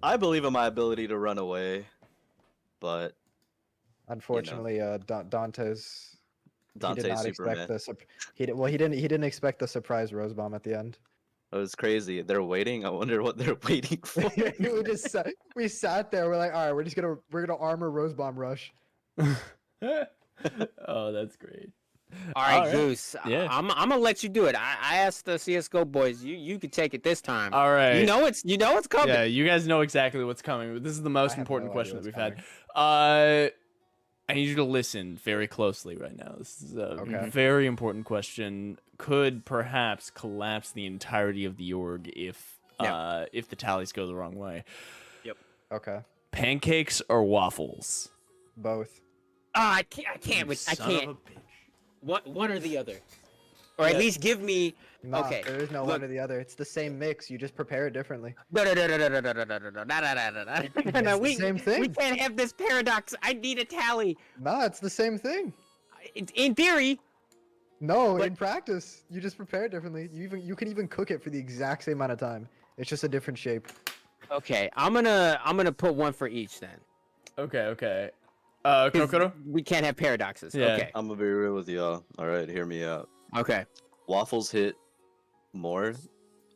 S5: I believe in my ability to run away, but
S6: Unfortunately, Dante's. He
S5: Dante's
S6: did not
S5: Superman.
S6: expect the. He didn't expect the surprise rose bomb at the end.
S5: It was crazy. They're waiting. I wonder what they're waiting for.
S6: we sat there. We're like, all right, we're gonna armor rose bomb rush.
S2: Oh, that's great.
S1: All right,
S2: All right.
S1: Goose.
S2: Yeah.
S1: I'm gonna let you do it. I asked the CS:GO boys. You could take it this time.
S2: All right.
S1: You know it's coming.
S2: Yeah, you guys know exactly what's coming. But this is the most
S6: have
S2: important
S6: no
S2: question
S6: idea
S2: that we've
S6: what's
S2: had. I need you to listen very closely right now. This is a
S6: Okay.
S2: very important question. Could perhaps collapse the entirety of the org if the tallies go the wrong way.
S6: Okay,
S2: Pancakes or waffles?
S6: both.
S1: I can't. I
S2: Son of
S1: can't.
S2: a bitch.
S1: One or the other, or at
S2: Yeah.
S1: least give me.
S6: Nah,
S1: Okay,
S6: there is no
S1: look.
S6: one or the other. It's the same mix. You just prepare it differently.
S1: No.
S6: It's
S1: We
S6: the same thing.
S1: we can't have this paradox. I need a tally.
S6: Nah, it's the same thing.
S1: In theory,
S6: No,
S1: But-
S6: in practice, you just prepare it differently. You can even cook it for the exact same amount of time. It's just a different shape.
S1: okay. I'm gonna put one for each then.
S2: Okay.
S1: 'Cause
S2: Kokoro?
S1: We can't have paradoxes.
S2: Yeah.
S1: Okay.
S5: I'm gonna be real with y'all. All right, hear me out.
S1: Okay.
S5: Waffles hit more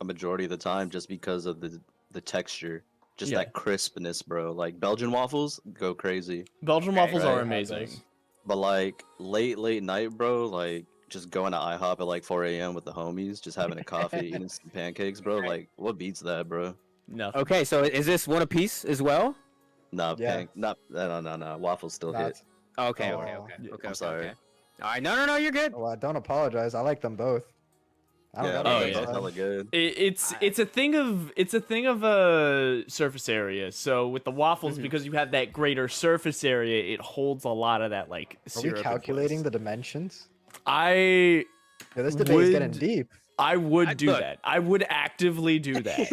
S5: a majority of the time just because of the texture, just
S2: Yeah.
S5: that crispness, bro. Like Belgian waffles go crazy,
S2: Belgian waffles are
S5: right.
S2: amazing.
S5: but like late night, bro, like just going to IHOP at like 4 a.m. with the homies, just having a coffee, eating some pancakes, bro. Like what beats that, bro?
S2: Nothing.
S1: Okay. So is this one apiece as well?
S5: Nah,
S6: Yeah.
S5: no. Waffles still
S6: Nah,
S5: hit.
S6: it's-
S1: Okay.
S6: Oh,
S1: Okay.
S6: yeah.
S1: Okay.
S5: I'm
S1: Okay.
S5: sorry.
S1: Okay. All right. No. You're good.
S6: Well, I don't apologize. I like them both. I don't
S5: Yeah,
S6: got
S2: Oh,
S6: anything
S2: yeah.
S6: to say.
S5: hella good.
S2: It's a thing of surface area. So with the waffles,
S1: Mhm.
S2: because you have that greater surface area, it holds a lot of that like
S6: Are
S2: syrup.
S6: we
S2: in
S6: calculating
S2: place.
S6: the dimensions?
S2: I
S6: Yeah, this debate is getting
S2: Would-
S6: deep.
S2: would do
S1: look.
S2: that. I would actively do that.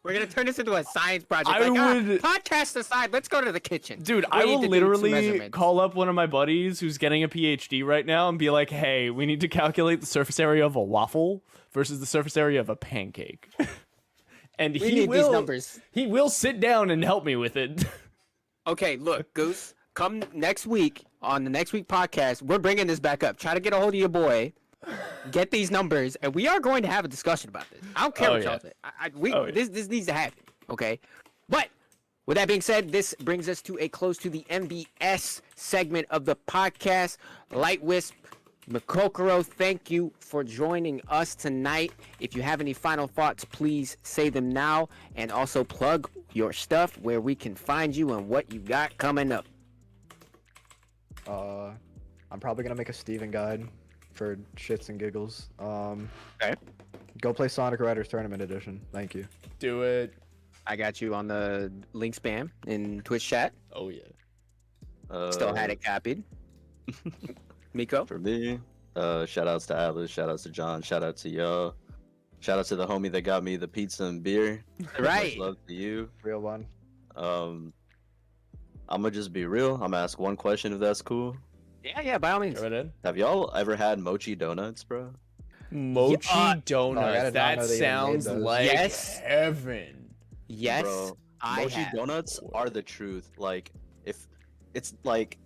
S1: We're gonna turn this into a science project.
S2: I would-
S1: podcast aside. Let's go to the kitchen.
S2: Dude,
S1: We
S2: I
S1: need
S2: will
S1: to do some
S2: literally
S1: measurements.
S2: call up one of my buddies who's getting a PhD right now and be like, "Hey, we need to calculate the surface area of a waffle versus the surface area of a pancake." And
S1: We
S2: he
S1: need
S2: will
S1: these numbers.
S2: He will sit down and help me with it.
S1: Okay, look, Goose. Come next week on the next week podcast. We're bringing this back up. Try to get a hold of your boy. Get these numbers, and we are going to have a discussion about this. I don't care
S2: Oh,
S1: what
S2: yeah.
S1: y'all think.
S2: Oh, yeah.
S1: This needs to happen. Okay, but with that being said, this brings us to a close to the MVS segment of the podcast. LightWhisp, Mikkokoro, thank you for joining us tonight. If you have any final thoughts, please say them now, and also plug your stuff, where we can find you and what you got coming up.
S6: I'm probably gonna make a Steven guide for shits and giggles.
S1: Okay.
S6: Go play Sonic Riders Tournament Edition. Thank you.
S2: Do it.
S1: I got you on the link spam in Twitch chat.
S2: Oh yeah.
S1: Still had it copied. Miko?
S5: For me, shout outs to Atlas, shout outs to John, shout out to y'all. Shout out to the homie that got me the pizza and beer.
S1: Right.
S5: Much love to you.
S6: Real one.
S5: I'm gonna just be real. I'm gonna ask one question if that's cool.
S1: Yeah, by all means.
S2: Go right in.
S5: Have y'all ever had mochi donuts, bro?
S2: Mochi
S1: uh,
S2: donuts.
S6: I did not
S2: that
S6: know they even made
S2: sounds
S6: those.
S2: like
S1: Yes.
S2: heaven.
S1: Yes,
S5: Bro,
S1: I
S5: mochi
S1: have.
S5: donuts are the truth. Like, if it's like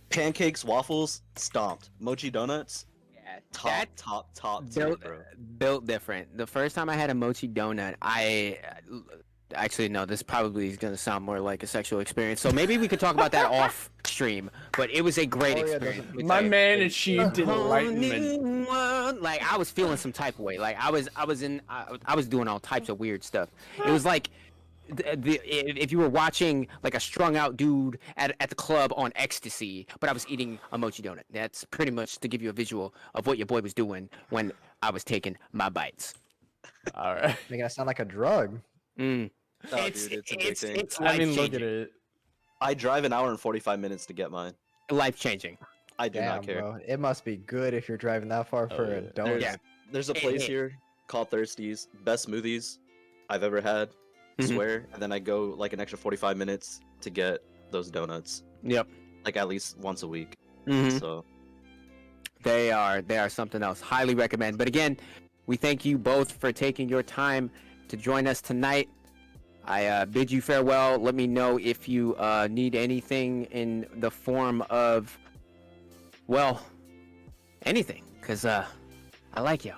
S5: pancakes, waffles, stomped. Mochi donuts,
S1: Yeah,
S5: top,
S1: that
S5: top tier,
S1: built,
S5: bro.
S1: built different. The first time I had a mochi donut, actually no, this probably is gonna sound more like a sexual experience. So maybe we could talk about that off stream. But it was a great
S6: Oh, yeah,
S1: experience.
S6: doesn't-
S1: let me
S2: My
S1: tell you.
S2: man achieved
S1: A whole
S2: enlightenment.
S1: new world. Like I was feeling some type of way. Like I was doing all types of weird stuff. It was like if you were watching like a strung out dude at the club on ecstasy, but I was eating a mochi donut. That's pretty much to give you a visual of what your boy was doing when I was taking my bites.
S2: All right.
S6: Making it sound like a drug.
S1: Mm.
S5: No, dude, it's addicting.
S1: It's
S2: I mean, look at
S1: life-changing.
S2: it.
S5: I drive an hour and 45 minutes to get mine.
S1: Life-changing.
S5: I do
S6: Damn,
S5: not care.
S6: bro. It must be good if you're driving that far
S2: Oh,
S6: for
S2: yeah.
S6: a donut.
S5: There's,
S1: Yeah.
S5: there's a
S1: Hey,
S5: place
S1: hey.
S5: here called Thirsties. Best smoothies I've ever had.
S1: Mhm.
S5: Swear. And then I go like an extra 45 minutes to get those donuts.
S1: Yep.
S5: Like at least once a week.
S1: Mhm.
S5: So
S1: They are something else. Highly recommend. But again, we thank you both for taking your time to join us tonight. I bid you farewell. Let me know if you need anything in the form of, well, anything, because I like y'all.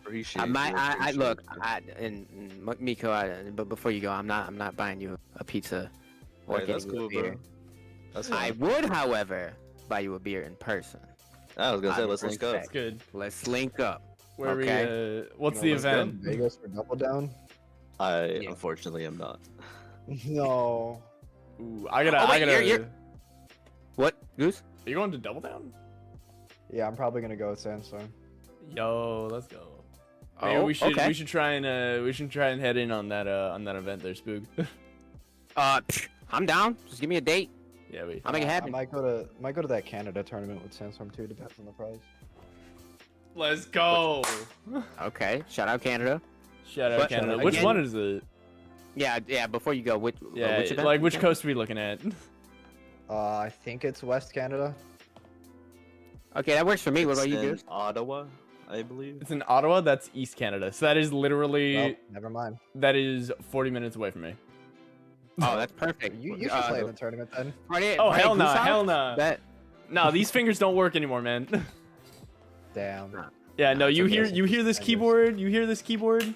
S5: Appreciate
S1: I
S5: you.
S1: look, Miko, but before you go, I'm not buying you a pizza or
S5: Hey, that's
S1: getting you a
S5: cool,
S1: beer.
S5: bro. That's
S1: I
S5: fine.
S1: would, however, buy you a beer in person.
S5: I was gonna say,
S1: out of
S5: let's link up.
S1: respect.
S2: Good.
S1: Let's link up.
S2: Where
S1: Okay.
S2: what's
S6: You know,
S2: the
S6: let's go to
S2: event?
S6: Vegas for Double Down?
S5: I
S1: Yeah.
S5: unfortunately am not.
S6: No.
S2: Ooh, I gotta.
S1: Oh, wait, you're- What, Goose?
S2: Are you going to Double Down?
S6: Yeah, I'm probably gonna go with Sandstorm.
S2: Yo, let's go. Maybe we should try and head in on that event there, Spook.
S1: I'm down. Just give me a date.
S2: Yeah, we.
S1: I'll make it
S6: I
S1: happen.
S6: might go to that Canada tournament with Sandstorm too. Depends on the prize.
S2: Let's go.
S1: Okay. Shout out Canada.
S2: Shout out
S1: But,
S2: Canada.
S1: again-
S2: Which one is it?
S1: Yeah. Before you go, which
S2: Yeah,
S1: which event?
S2: like which coast are we looking at?
S6: I think it's West Canada.
S1: Okay, that works for me. What
S5: It's
S1: about you,
S5: in
S1: Goose?
S5: Ottawa, I believe.
S2: It's in Ottawa. That's East Canada. So that is literally
S6: Well, never mind.
S2: that is 40 minutes away from me.
S1: Oh, that's perfect.
S6: You should play in the tournament then.
S2: Oh hell no, hell no.
S1: Bet.
S2: No, these fingers don't work anymore, man.
S6: Damn.
S2: Yeah, no,
S1: it's
S2: you
S1: okay.
S2: hear this
S6: Fingers.
S2: keyboard? You hear this keyboard?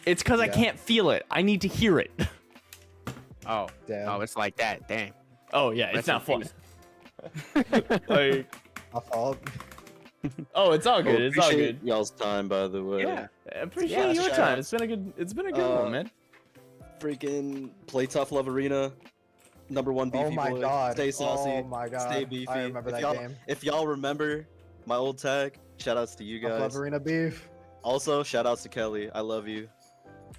S2: It's because I
S6: Yeah.
S2: can't feel it. I need to hear it.
S1: Oh,
S6: Damn.
S1: oh, it's like that. Damn.
S2: Oh yeah, it's
S1: Rest in
S2: not fun.
S1: peace.
S2: Like,
S6: My fault.
S2: oh, it's all good. It's all
S5: Appreciate
S2: good.
S5: Y'all's time, by the way.
S1: Yeah.
S2: I appreciate
S1: Yeah,
S2: your
S5: shout
S2: time.
S5: out.
S2: It's been a good one, man.
S5: Freaking Play Tough Love Arena. #1 beefy
S6: Oh my
S5: boy.
S6: god.
S5: Stay saucy.
S6: Oh my god.
S5: Stay beefy.
S6: I remember that
S5: y'all,
S6: game.
S5: If y'all remember my old tag, shout outs to you
S6: Love
S5: guys.
S6: Arena beef.
S5: Also, shout outs to Kelly. I love you.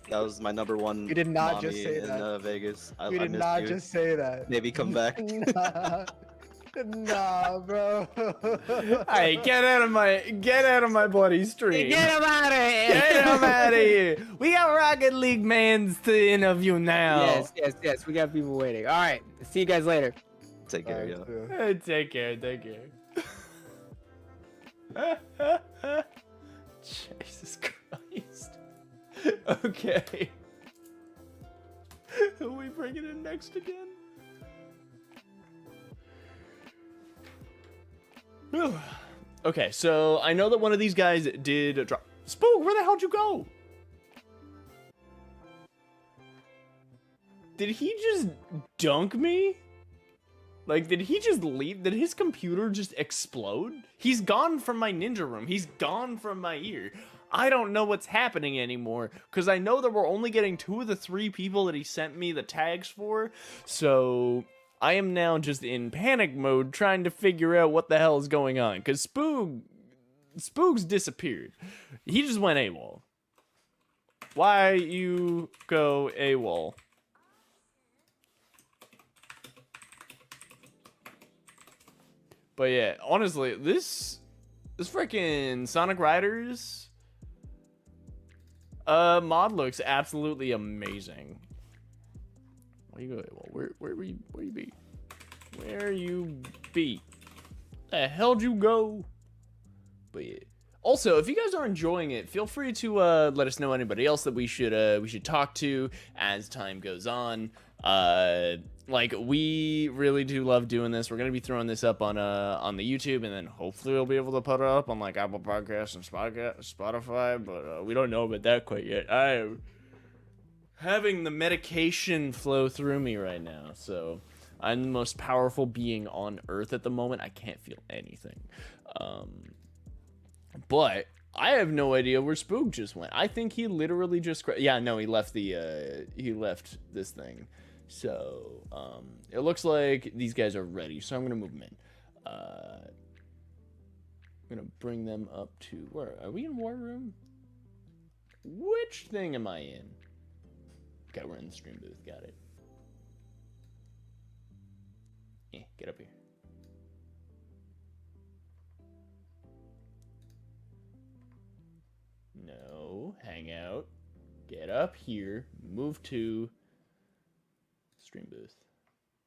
S5: That was my #1.
S6: You did not just
S5: mommy
S6: say
S5: in
S6: that.
S5: Vegas. I
S6: You did
S5: missed
S6: not
S5: you.
S6: just say that.
S5: Maybe come back.
S6: Nah, bro.
S2: Hey, get out of my bloody stream.
S1: Get him out of here.
S2: Get him out of here. We got Rocket League mans to interview now.
S1: Yes. We got people waiting. All right. See you guys later.
S5: Take care, yo.
S2: Take care. Jesus Christ. Okay. Who are we bringing in next again? Okay, so I know that one of these guys did drop. Spook, where the hell'd you go? Did he just dunk me? Like, did he just leave? Did his computer just explode? He's gone from my ninja room. He's gone from my ear. I don't know what's happening anymore, because I know that we're only getting 2 of the 3 people that he sent me the tags for, so I am now just in panic mode trying to figure out what the hell is going on, because Spook's disappeared. He just went AWOL. Why you go AWOL? But yeah, honestly, this freaking Sonic Riders mod looks absolutely amazing. Where you go? Well, where you be? Where you be? The hell'd you go? But yeah. Also, if you guys are enjoying it, feel free to let us know anybody else that we should talk to as time goes on. Like, we really do love doing this. We're gonna be throwing this up on the YouTube, and then hopefully we'll be able to put it up on like Apple Podcasts and Spotify. But we don't know about that quite yet. I am having the medication flow through me right now, so I'm the most powerful being on Earth at the moment. I can't feel anything. But I have no idea where Spook just went. I think he literally just yeah, no, he left this thing. So, it looks like these guys are ready, so I'm going to move them in. I'm going to bring them up to, where, are we in War Room? Which thing am I in? Okay, we're in the stream booth, got it. Yeah, get up here. No, hang out. Get up here, move to stream booth.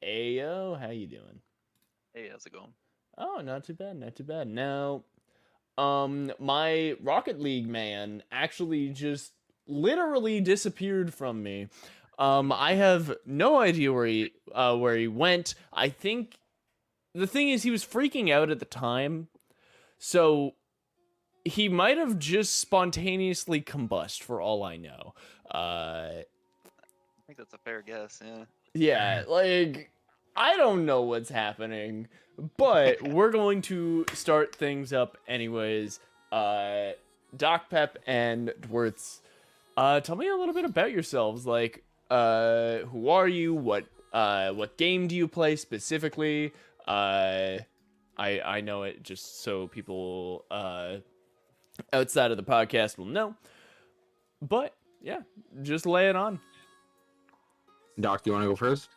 S2: Ayo, how you doing?
S7: Hey, how's it going?
S2: Oh, not too bad, not too bad. Now, my Rocket League man actually just literally disappeared from me. I have no idea where he went. I think the thing is he was freaking out at the time, so he might have just spontaneously combust for all I know.
S7: I think that's a fair guess. Yeah.
S2: Yeah, like I don't know what's happening, but we're going to start things up anyways. Docpep and Dwetrz, tell me a little bit about yourselves. Like, who are you? What game do you play specifically? I know it just so people outside of the podcast will know. But yeah, just lay it on.
S8: Doc, do you want to go first?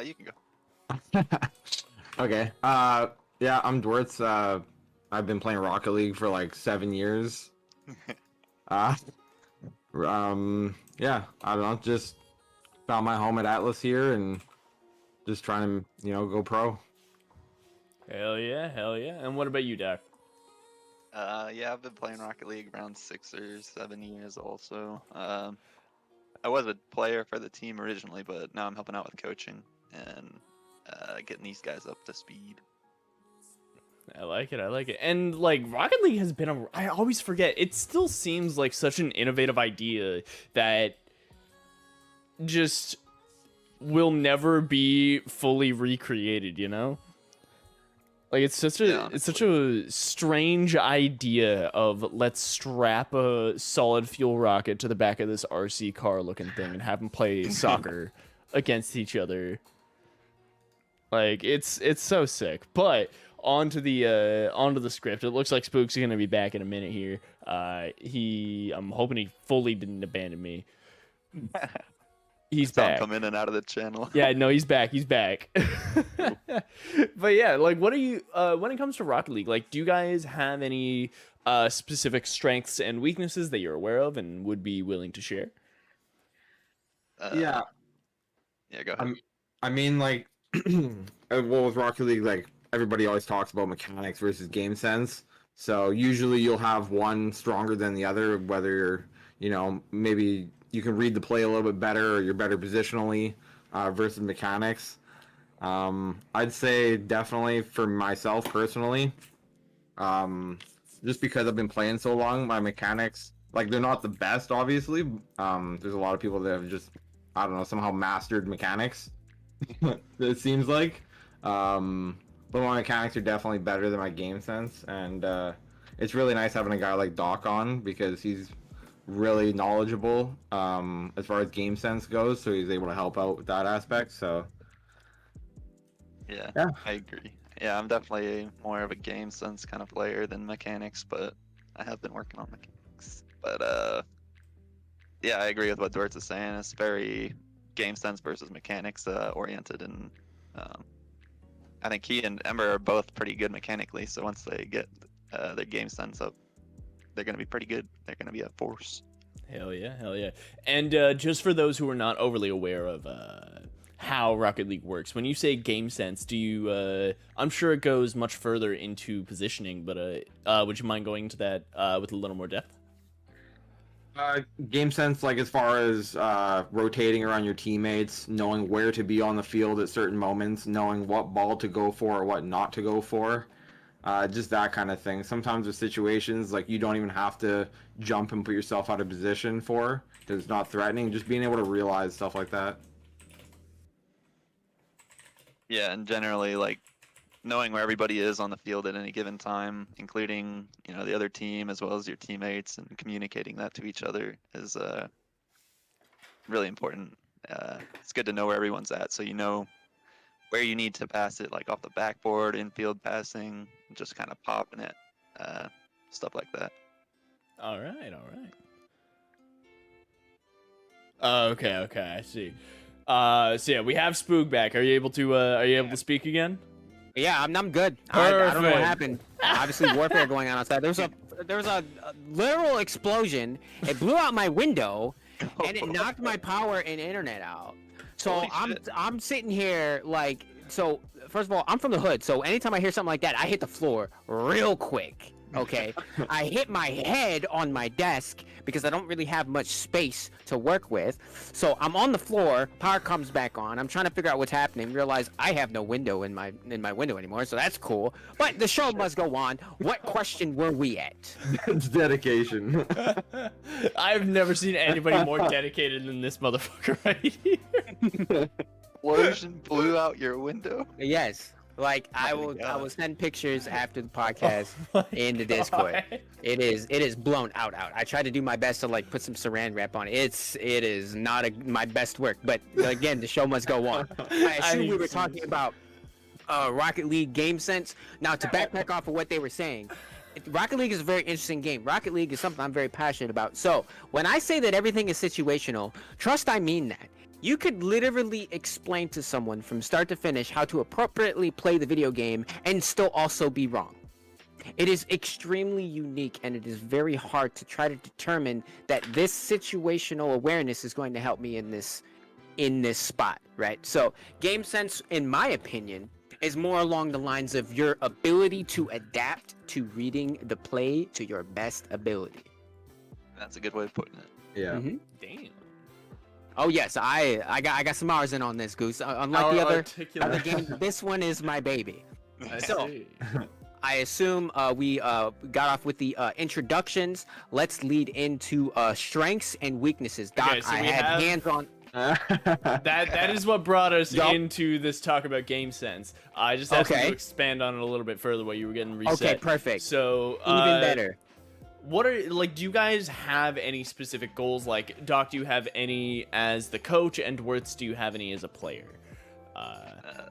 S7: You can go.
S8: Okay. Yeah, I'm Dwetrz. I've been playing Rocket League for like 7 years. Yeah, I don't know. Just found my home at Atlas here and just trying to, go pro.
S2: Hell yeah, hell yeah. And what about you, Doc?
S7: Yeah, I've been playing Rocket League around 6 or 7 years also. I was a player for the team originally, but now I'm helping out with coaching and getting these guys up to speed.
S2: I like it. And like Rocket League has been I always forget. It still seems like such an innovative idea that just will never be fully recreated, you know? Like it's such a strange idea of let's strap a solid fuel rocket to the back of this RC car looking thing and have them play soccer against each other. Like it's so sick. But onto the script. It looks like Spook's gonna be back in a minute here. I'm hoping he fully didn't abandon me. He's back.
S7: Come in and out of the channel.
S2: Yeah, no, he's back. But yeah, like, what are you? When it comes to Rocket League, like, do you guys have any specific strengths and weaknesses that you're aware of and would be willing to share?
S8: Yeah,
S7: go ahead.
S8: I mean, like, well, with Rocket League, like, everybody always talks about mechanics versus game sense. So usually you'll have one stronger than the other, whether you're, maybe you can read the play a little bit better or you're better positionally versus mechanics. I'd say definitely for myself personally, just because I've been playing so long, my mechanics, like, they're not the best, obviously. There's a lot of people that have just, I don't know, somehow mastered mechanics, it seems like. But my mechanics are definitely better than my game sense, and it's really nice having a guy like Doc on because he's really knowledgeable as far as game sense goes, so he's able to help out with that aspect. So
S7: yeah,
S8: yeah.
S7: I agree. Yeah, I'm definitely more of a game sense kind of player than mechanics, but I have been working on mechanics. But yeah, I agree with what Dwetrz is saying. It's very game sense versus mechanics oriented, and I think he and Ember are both pretty good mechanically. So once they get their game sense up, they're going to be pretty good. They're going to be a force.
S2: Hell yeah. And just for those who are not overly aware of how Rocket League works, when you say game sense, do you, I'm sure it goes much further into positioning, but would you mind going into that with a little more depth?
S8: Game sense, like, as far as rotating around your teammates, knowing where to be on the field at certain moments, knowing what ball to go for or what not to go for. Just that kind of thing. Sometimes with situations, like, you don't even have to jump and put yourself out of position for, because it's not threatening. Just being able to realize stuff like that.
S7: Yeah, and generally, like, knowing where everybody is on the field at any given time, including, the other team as well as your teammates, and communicating that to each other is really important. It's good to know where everyone's at, so you know where you need to pass it, like off the backboard, infield passing, just kind of popping it, stuff like that.
S2: All right. Okay, I see. So yeah, we have Spook back. Are you able to speak again?
S1: Yeah, I'm good. I don't know what happened. Obviously, warfare going on outside. There was a literal explosion. It blew out my window, and it knocked my power and internet out. So I'm sitting here like So first of all, I'm from the hood, so anytime I hear something like that, I hit the floor real quick. Okay, I hit my head on my desk because I don't really have much space to work with. So I'm on the floor, power comes back on. I'm trying to figure out what's happening. Realize I have no window in my window anymore, so that's cool. But the show must go on. What question were we at?
S8: It's dedication.
S2: I've never seen anybody more dedicated than this motherfucker right here.
S7: Explosion blew out your window.
S1: Yes. Like I will send pictures after the podcast in the Discord. It is blown out. I tried to do my best to like put some saran wrap on it. It is not my best work, but again, the show must go on. I assume we were talking about Rocket League game sense. Now to backpack off of what they were saying, Rocket League is a very interesting game. Rocket League is something I'm very passionate about. So when I say that everything is situational, trust I mean that. You could literally explain to someone from start to finish how to appropriately play the video game and still also be wrong. It is extremely unique, and it is very hard to try to determine that this situational awareness is going to help me in this spot, right? So game sense, in my opinion, is more along the lines of your ability to adapt to reading the play to your best ability.
S7: That's a good way of putting it.
S8: Yeah.
S1: Mm-hmm.
S2: Damn.
S1: Oh yes, I got some hours in on this, Goose. Unlike the other game, this one is my baby. So I assume we got off with the introductions. Let's lead into strengths and weaknesses. Doc,
S2: Okay, so
S1: I
S2: we
S1: had
S2: have-
S1: hands on.
S2: That is what brought us
S1: Yup.
S2: into this talk about game sense. I just asked you
S1: Okay.
S2: to expand on it a little bit further while you were getting reset.
S1: Okay, perfect.
S2: So
S1: Even better.
S2: What are like? Do you guys have any specific goals? Like, Doc, do you have any as the coach, and Dwetrz, do you have any as a player? You
S7: I,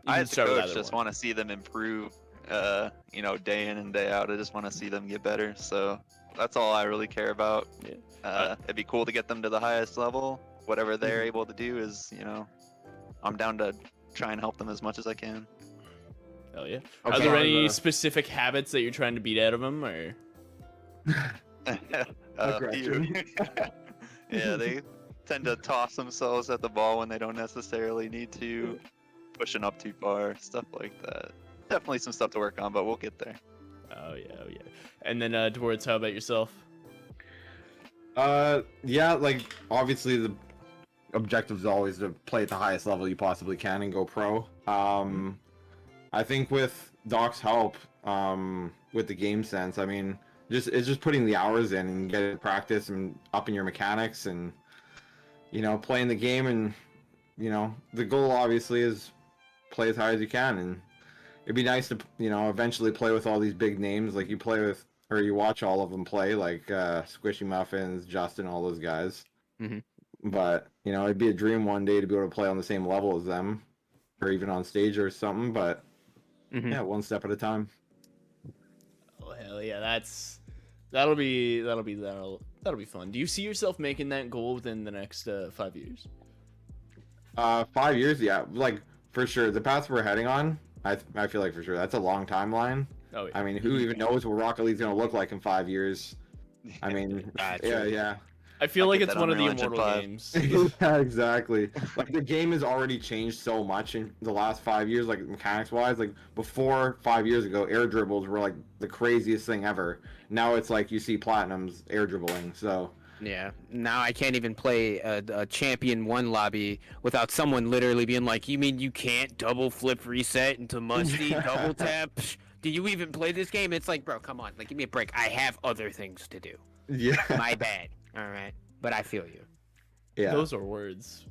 S2: can
S7: as a
S2: start with
S7: coach,
S2: either
S7: just
S2: one.
S7: want to see them improve. Day in and day out. I just want to see them get better. So that's all I really care about.
S2: Yeah.
S7: It'd be cool to get them to the highest level. Whatever
S2: Mm-hmm.
S7: they're able to do is, I'm down to try and help them as much as I can.
S2: Hell yeah.
S1: Okay.
S2: Are there any
S8: Uh,
S2: specific habits that you're trying to beat out of them, or?
S4: Aggression.
S7: Yeah, they tend to toss themselves at the ball when they don't necessarily need to, pushing up too far, stuff like that. Definitely some stuff to work on, but we'll get there.
S2: Oh yeah. And then Dwetrz, how about yourself?
S8: Yeah, like obviously the objective is always to play at the highest level you possibly can and go pro. I think with Doc's help, with the game sense, I mean, it's just putting the hours in and getting practice and upping your mechanics and playing the game, and the goal obviously is play as high as you can, and it'd be nice to eventually play with all these big names like you play with, or you watch all of them play, like Squishy Muffins, Justin, all those guys.
S1: Mhm.
S8: But it'd be a dream one day to be able to play on the same level as them, or even on stage or something. But
S1: Mhm.
S8: yeah, one step at a time.
S2: Oh hell yeah, that'll be fun. Do you see yourself making that goal within the next 5 years?
S8: 5 years, yeah, like for sure. The path we're heading on, I feel like for sure that's a long timeline.
S2: Oh yeah.
S8: I mean, who even knows what Rocket League's gonna look like in 5 years? I mean, yeah.
S2: I feel
S7: I
S2: like
S7: get
S2: it's
S7: that
S2: one of the
S7: Unreal Engine
S2: immortal
S7: 5.
S2: games.
S8: Yeah, exactly. Like the game has already changed so much in the last 5 years, like mechanics wise. Like before 5 years ago, air dribbles were like the craziest thing ever. Now it's like you see platinums air dribbling. So
S1: Yeah. Now I can't even play a champion 1 lobby without someone literally being like, "You mean you can't double flip reset into musty double tap? Do you even play this game?" It's like, bro, come on, like give me a break. I have other things to do.
S8: yeah,
S1: My bad. All right, but I feel you.
S8: yeah.
S2: Those are words.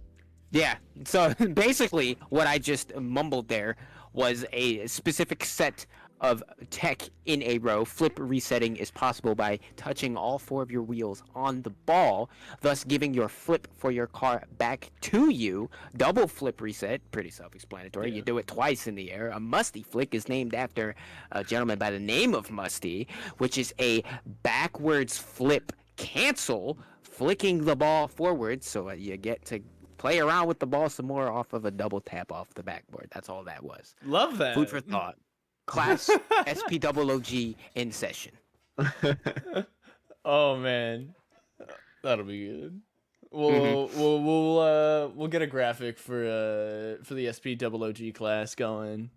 S1: Yeah. So basically, what I just mumbled there was a specific set of tech in a row. Flip resetting is possible by touching all 4 of your wheels on the ball, thus giving your flip for your car back to you. Double flip reset, pretty self-explanatory.
S2: Yeah.
S1: You do it twice in the air. A Musty flick is named after a gentleman by the name of Musty, which is a backwards flip cancel, flicking the ball forward, so you get to play around with the ball some more off of a double tap off the backboard. That's all that was.
S2: Love that.
S1: Food for thought. Class SpDoubleOG in session.
S2: Oh man, that'll be good. We'll get a graphic for the SpDoubleOG class going.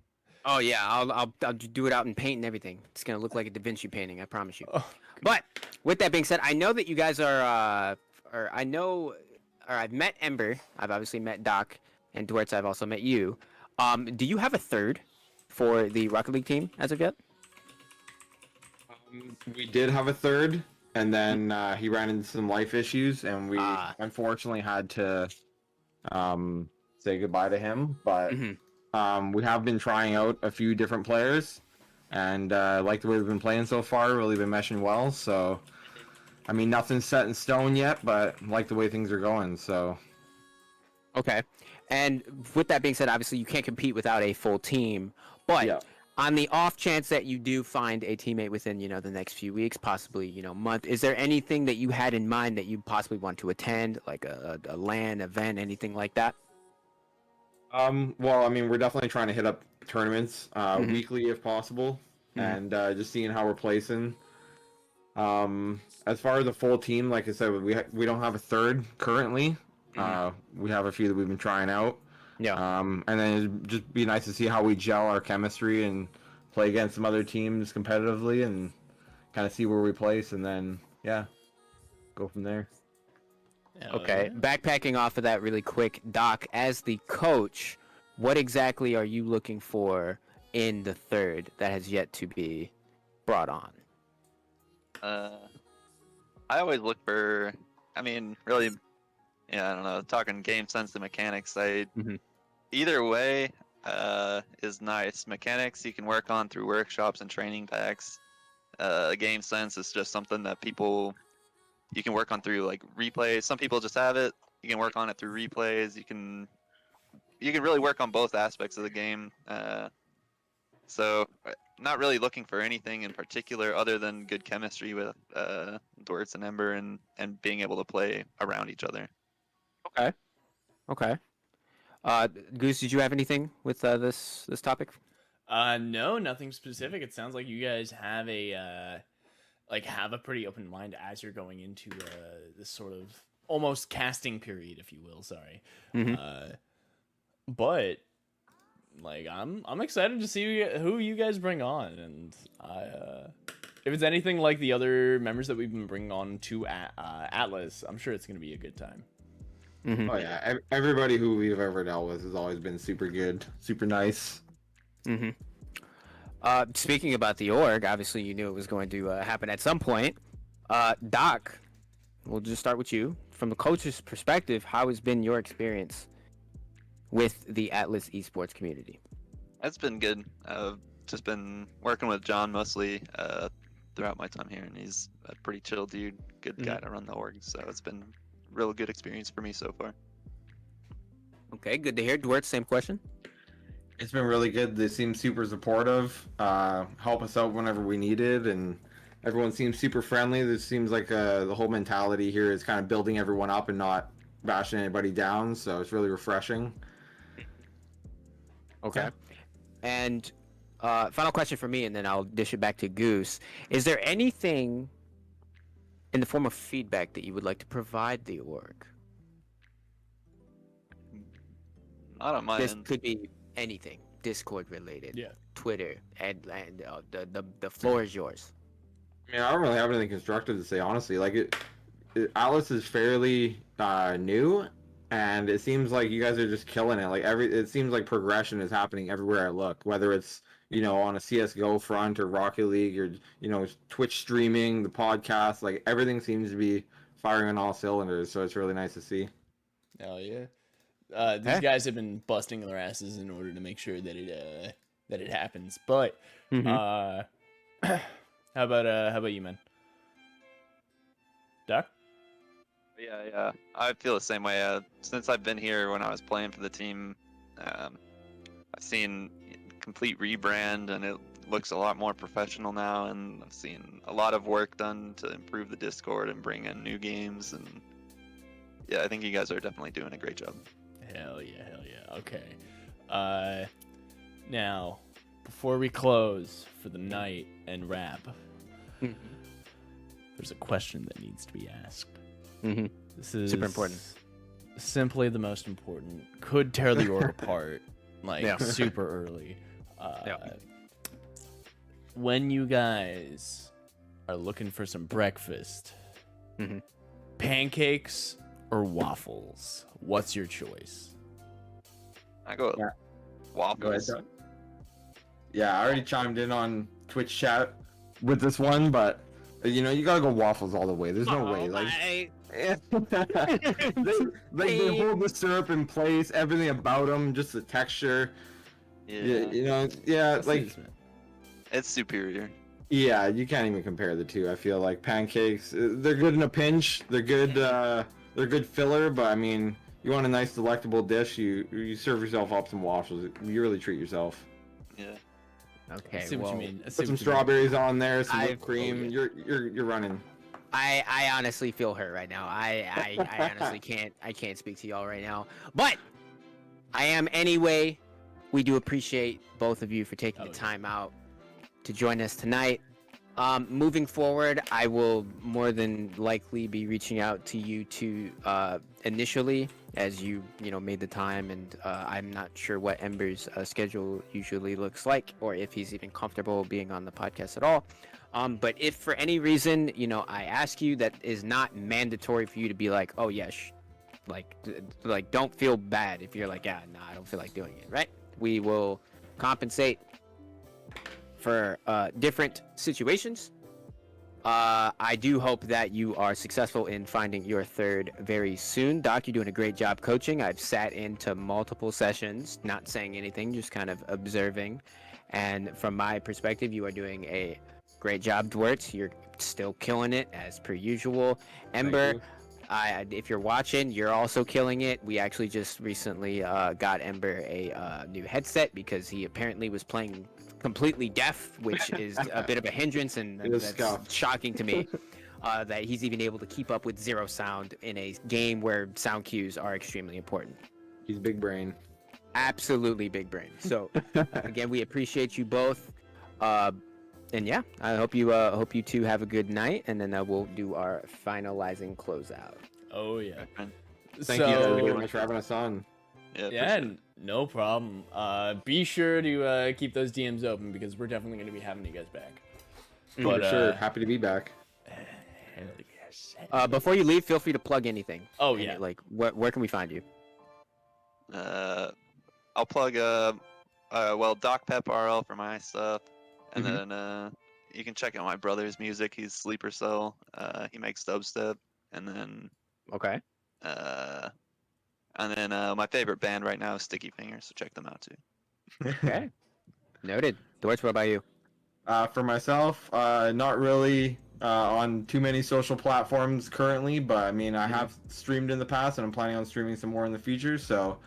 S1: Oh yeah, I'll do it out in paint and everything. It's gonna look like a Da Vinci painting, I promise you.
S2: Oh,
S1: But with that being said, I know that you guys are, I've met Ember. I've obviously met Doc and Dwetrz. I've also met you. Do you have a third for the Rocket League team as of yet?
S8: We did have a third, and then he ran into some life issues, and we unfortunately had to say goodbye to him. But we have been trying out a few different players, and like the way we've been playing so far, really been meshing well. So, I mean, nothing's set in stone yet, but like the way things are going. So,
S1: okay. And with that being said, obviously you can't compete without a full team. But
S8: yeah.
S1: on the off chance that you do find a teammate within, the next few weeks, possibly, month, is there anything that you had in mind that you possibly want to attend, like a LAN event, anything like that?
S8: Well, I mean, we're definitely trying to hit up tournaments weekly if possible, and just seeing how we're placing. As far as the full team, like I said, we don't have a third currently. We have a few that we've been trying out.
S1: Yeah.
S8: And then it'd just be nice to see how we gel our chemistry and play against some other teams competitively and kind of see where we place, and then go from there.
S1: Okay, backpacking off of that really quick, Doc, as the coach, what exactly are you looking for in the third that has yet to be brought on?
S7: I always look for, really, I don't know, talking game sense and mechanics, either way is nice. Mechanics you can work on through workshops and training packs. Game sense is just something that you can work on through like replays. Some people just have it. You can work on it through replays. You can really work on both aspects of the game. So not really looking for anything in particular other than good chemistry with Dwetrz and Ember and being able to play around each other.
S1: Okay. Goose, did you have anything with this topic?
S2: No, nothing specific. It sounds like you guys have a pretty open mind as you're going into this sort of almost casting period, if you will. Sorry, but like I'm excited to see who you guys bring on, and if it's anything like the other members that we've been bringing on to Atlas, I'm sure it's gonna be a good time.
S8: Oh yeah, everybody who we've ever dealt with has always been super good, super nice.
S1: Speaking about the org, obviously you knew it was going to happen at some point. Doc, we'll just start with you. From the coach's perspective, how has been your experience with the Atlas Esports community?
S7: It's been good. I've just been working with John mostly throughout my time here, and he's a pretty chill dude, good guy to run the org, so it's been a real good experience for me so far.
S1: Okay, good to hear. Dwetrz, same question.
S8: It's been really good. They seem super supportive, help us out whenever we needed, and everyone seems super friendly. This seems like the whole mentality here is kind of building everyone up and not bashing anybody down, so it's really refreshing.
S1: Okay. And final question for me, and then I'll dish it back to Goose. Is there anything in the form of feedback that you would like to provide the org?
S7: Not on my
S1: This
S7: end.
S1: could be anything, Discord related, Twitter, and the floor is yours.
S8: I mean, I don't really have anything constructive to say, honestly. Like, Atlas is fairly new, and it seems like you guys are just killing it. Like, it seems like progression is happening everywhere I look, whether it's, on a CSGO front or Rocket League or, Twitch streaming, the podcast, like, everything seems to be firing on all cylinders, so it's really nice to see.
S2: Hell yeah. These guys have been busting their asses in order to make sure that it happens. But how about you, man? Doc?
S7: Yeah. I feel the same way. Since I've been here, when I was playing for the team, I've seen complete rebrand, and it looks a lot more professional now. And I've seen a lot of work done to improve the Discord and bring in new games. And yeah, I think you guys are definitely doing a great job.
S2: Hell yeah. Okay. Now, before we close for the night and wrap, there's a question that needs to be asked.
S1: Mm-hmm.
S2: This is
S1: Super important.
S2: Simply the most important. Could tear the org apart, like
S1: Yeah.
S2: super early.
S1: Yeah.
S2: When you guys are looking for some breakfast,
S1: Mhm.
S2: pancakes or waffles, what's your choice?
S7: I go with
S8: Yeah.
S7: waffles.
S8: Go ahead, Doug. Yeah, I already chimed in on Twitch chat with this one, but you know, you gotta go waffles all the way. There's no way. Like, they hold the syrup in place, everything about them, just the texture.
S7: Yeah,
S8: You know, yeah, like,
S7: it's superior.
S8: yeah, you can't even compare the two. I feel like pancakes, they're good in a pinch. They're good filler, but I mean, you want a nice delectable dish, you serve yourself up some waffles. You really treat yourself.
S7: Yeah.
S2: I
S1: Okay.
S2: see what you mean. I see
S8: Put some
S2: what you mean.
S8: strawberries on there, some
S1: I-
S8: whipped cream. You're running.
S1: I honestly feel hurt right now. I honestly can't speak to y'all right now. But I am anyway. We do appreciate both of you for taking the time out to join us tonight. Moving forward, I will more than likely be reaching out to you two initially, as you made the time, and I'm not sure what Ember's schedule usually looks like, or if he's even comfortable being on the podcast at all. But if for any reason, I ask you, that is not mandatory for you to be like, oh yeah, like don't feel bad if you're like, yeah, nah, I don't feel like doing it, right? We will compensate for different situations. I do hope that you are successful in finding your third very soon. Doc, you're doing a great job coaching. I've sat into multiple sessions, not saying anything, just kind of observing. And from my perspective, you are doing a great job, Dwetrz. You're still killing it as per usual. Ember, if you're watching, you're also killing it. We actually just recently got Ember a new headset because he apparently was playing completely deaf, which is a bit of a hindrance, and that's shocking to me. That he's even able to keep up with zero sound in a game where sound cues are extremely important.
S8: He's big brain.
S1: Absolutely big brain. So again, we appreciate you both. And yeah, I hope you two have a good night, and then we'll do our finalizing closeout.
S2: Oh yeah.
S8: Thank you very much for having us on.
S2: Yeah, no problem. Be sure to keep those DMs open because we're definitely going to be having you guys back.
S8: For sure, happy to be back.
S1: Before you leave, feel free to plug anything.
S2: Oh yeah.
S1: Like where can we find you?
S7: I'll plug Docpep RL for my stuff, and then you can check out my brother's music. He's Sleeper Cell. He makes dubstep, and then my favorite band right now is Sticky Fingers, so check them out too.
S1: Okay. Noted. Dwetrz, what about you?
S8: For myself, not really on too many social platforms currently, but I mean, I have streamed in the past, and I'm planning on streaming some more in the future. So,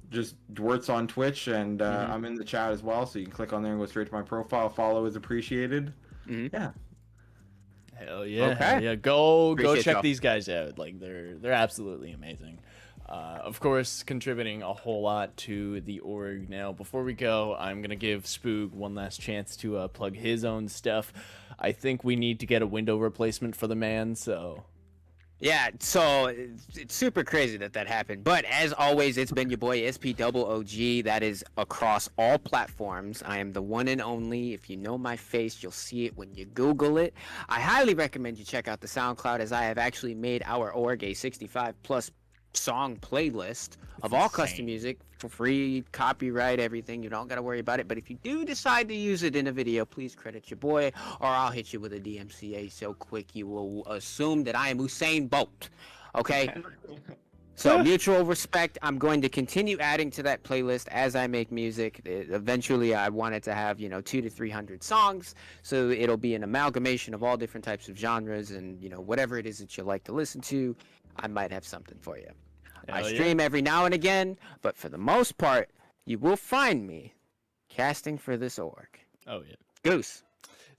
S8: just Dwetrz on Twitch, and I'm in the chat as well, so you can click on there and go straight to my profile. Follow is appreciated. Yeah.
S2: Hell yeah.
S1: Okay.
S2: Hell yeah. Go
S1: Appreciate
S2: check
S1: y'all.
S2: these guys out. Like they're absolutely amazing. Of course, contributing a whole lot to the org. Now, before we go, I'm gonna give Spoog one last chance to plug his own stuff. I think we need to get a window replacement for the man, so.
S1: Yeah, so it's super crazy that happened. But as always, it's been your boy SpDoubleOG. That is across all platforms. I am the one and only. If you know my face, you'll see it when you Google it. I highly recommend you check out the SoundCloud, as I have actually made our org a 65+ song playlist of all custom music for free, copyright, everything. You don't got to worry about it. But if you do decide to use it in a video, please credit your boy, or I'll hit you with a DMCA so quick you will assume that I am Usain Bolt. Okay? So mutual respect. I'm going to continue adding to that playlist as I make music. Eventually, I want it to have 200 to 300 songs, so it'll be an amalgamation of all different types of genres, and whatever it is that you like to listen to, I might have something for you. I stream every now and again, but for the most part, you will find me casting for this org.
S2: Oh yeah.
S1: Goose.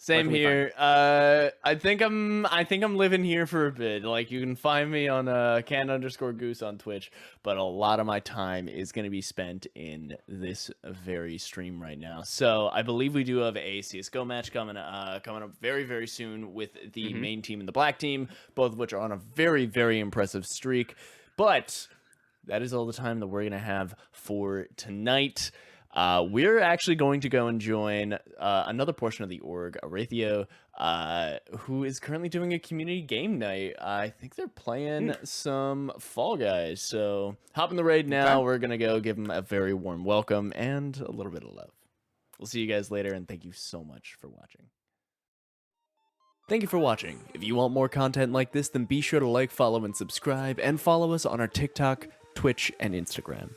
S2: Same
S1: can we find
S2: here. I think I'm living here for a bit. Like, you can find me on Canned_Goose on Twitch, but a lot of my time is going to be spent in this very stream right now. So I believe we do have a CS:GO match coming up very, very soon with the main team and the black team, both of which are on a very, very impressive streak. But that is all the time that we're going to have for tonight. We're actually going to go and join another portion of the org, Arathio, who is currently doing a community game night. I think they're playing some Fall Guys. So hop in the raid now.
S1: Okay.
S2: We're going to go give them a very warm welcome and a little bit of love. We'll see you guys later, and thank you so much for watching. Thank you for watching. If you want more content like this, then be sure to like, follow, and subscribe, and follow us on our TikTok, Twitch, and Instagram.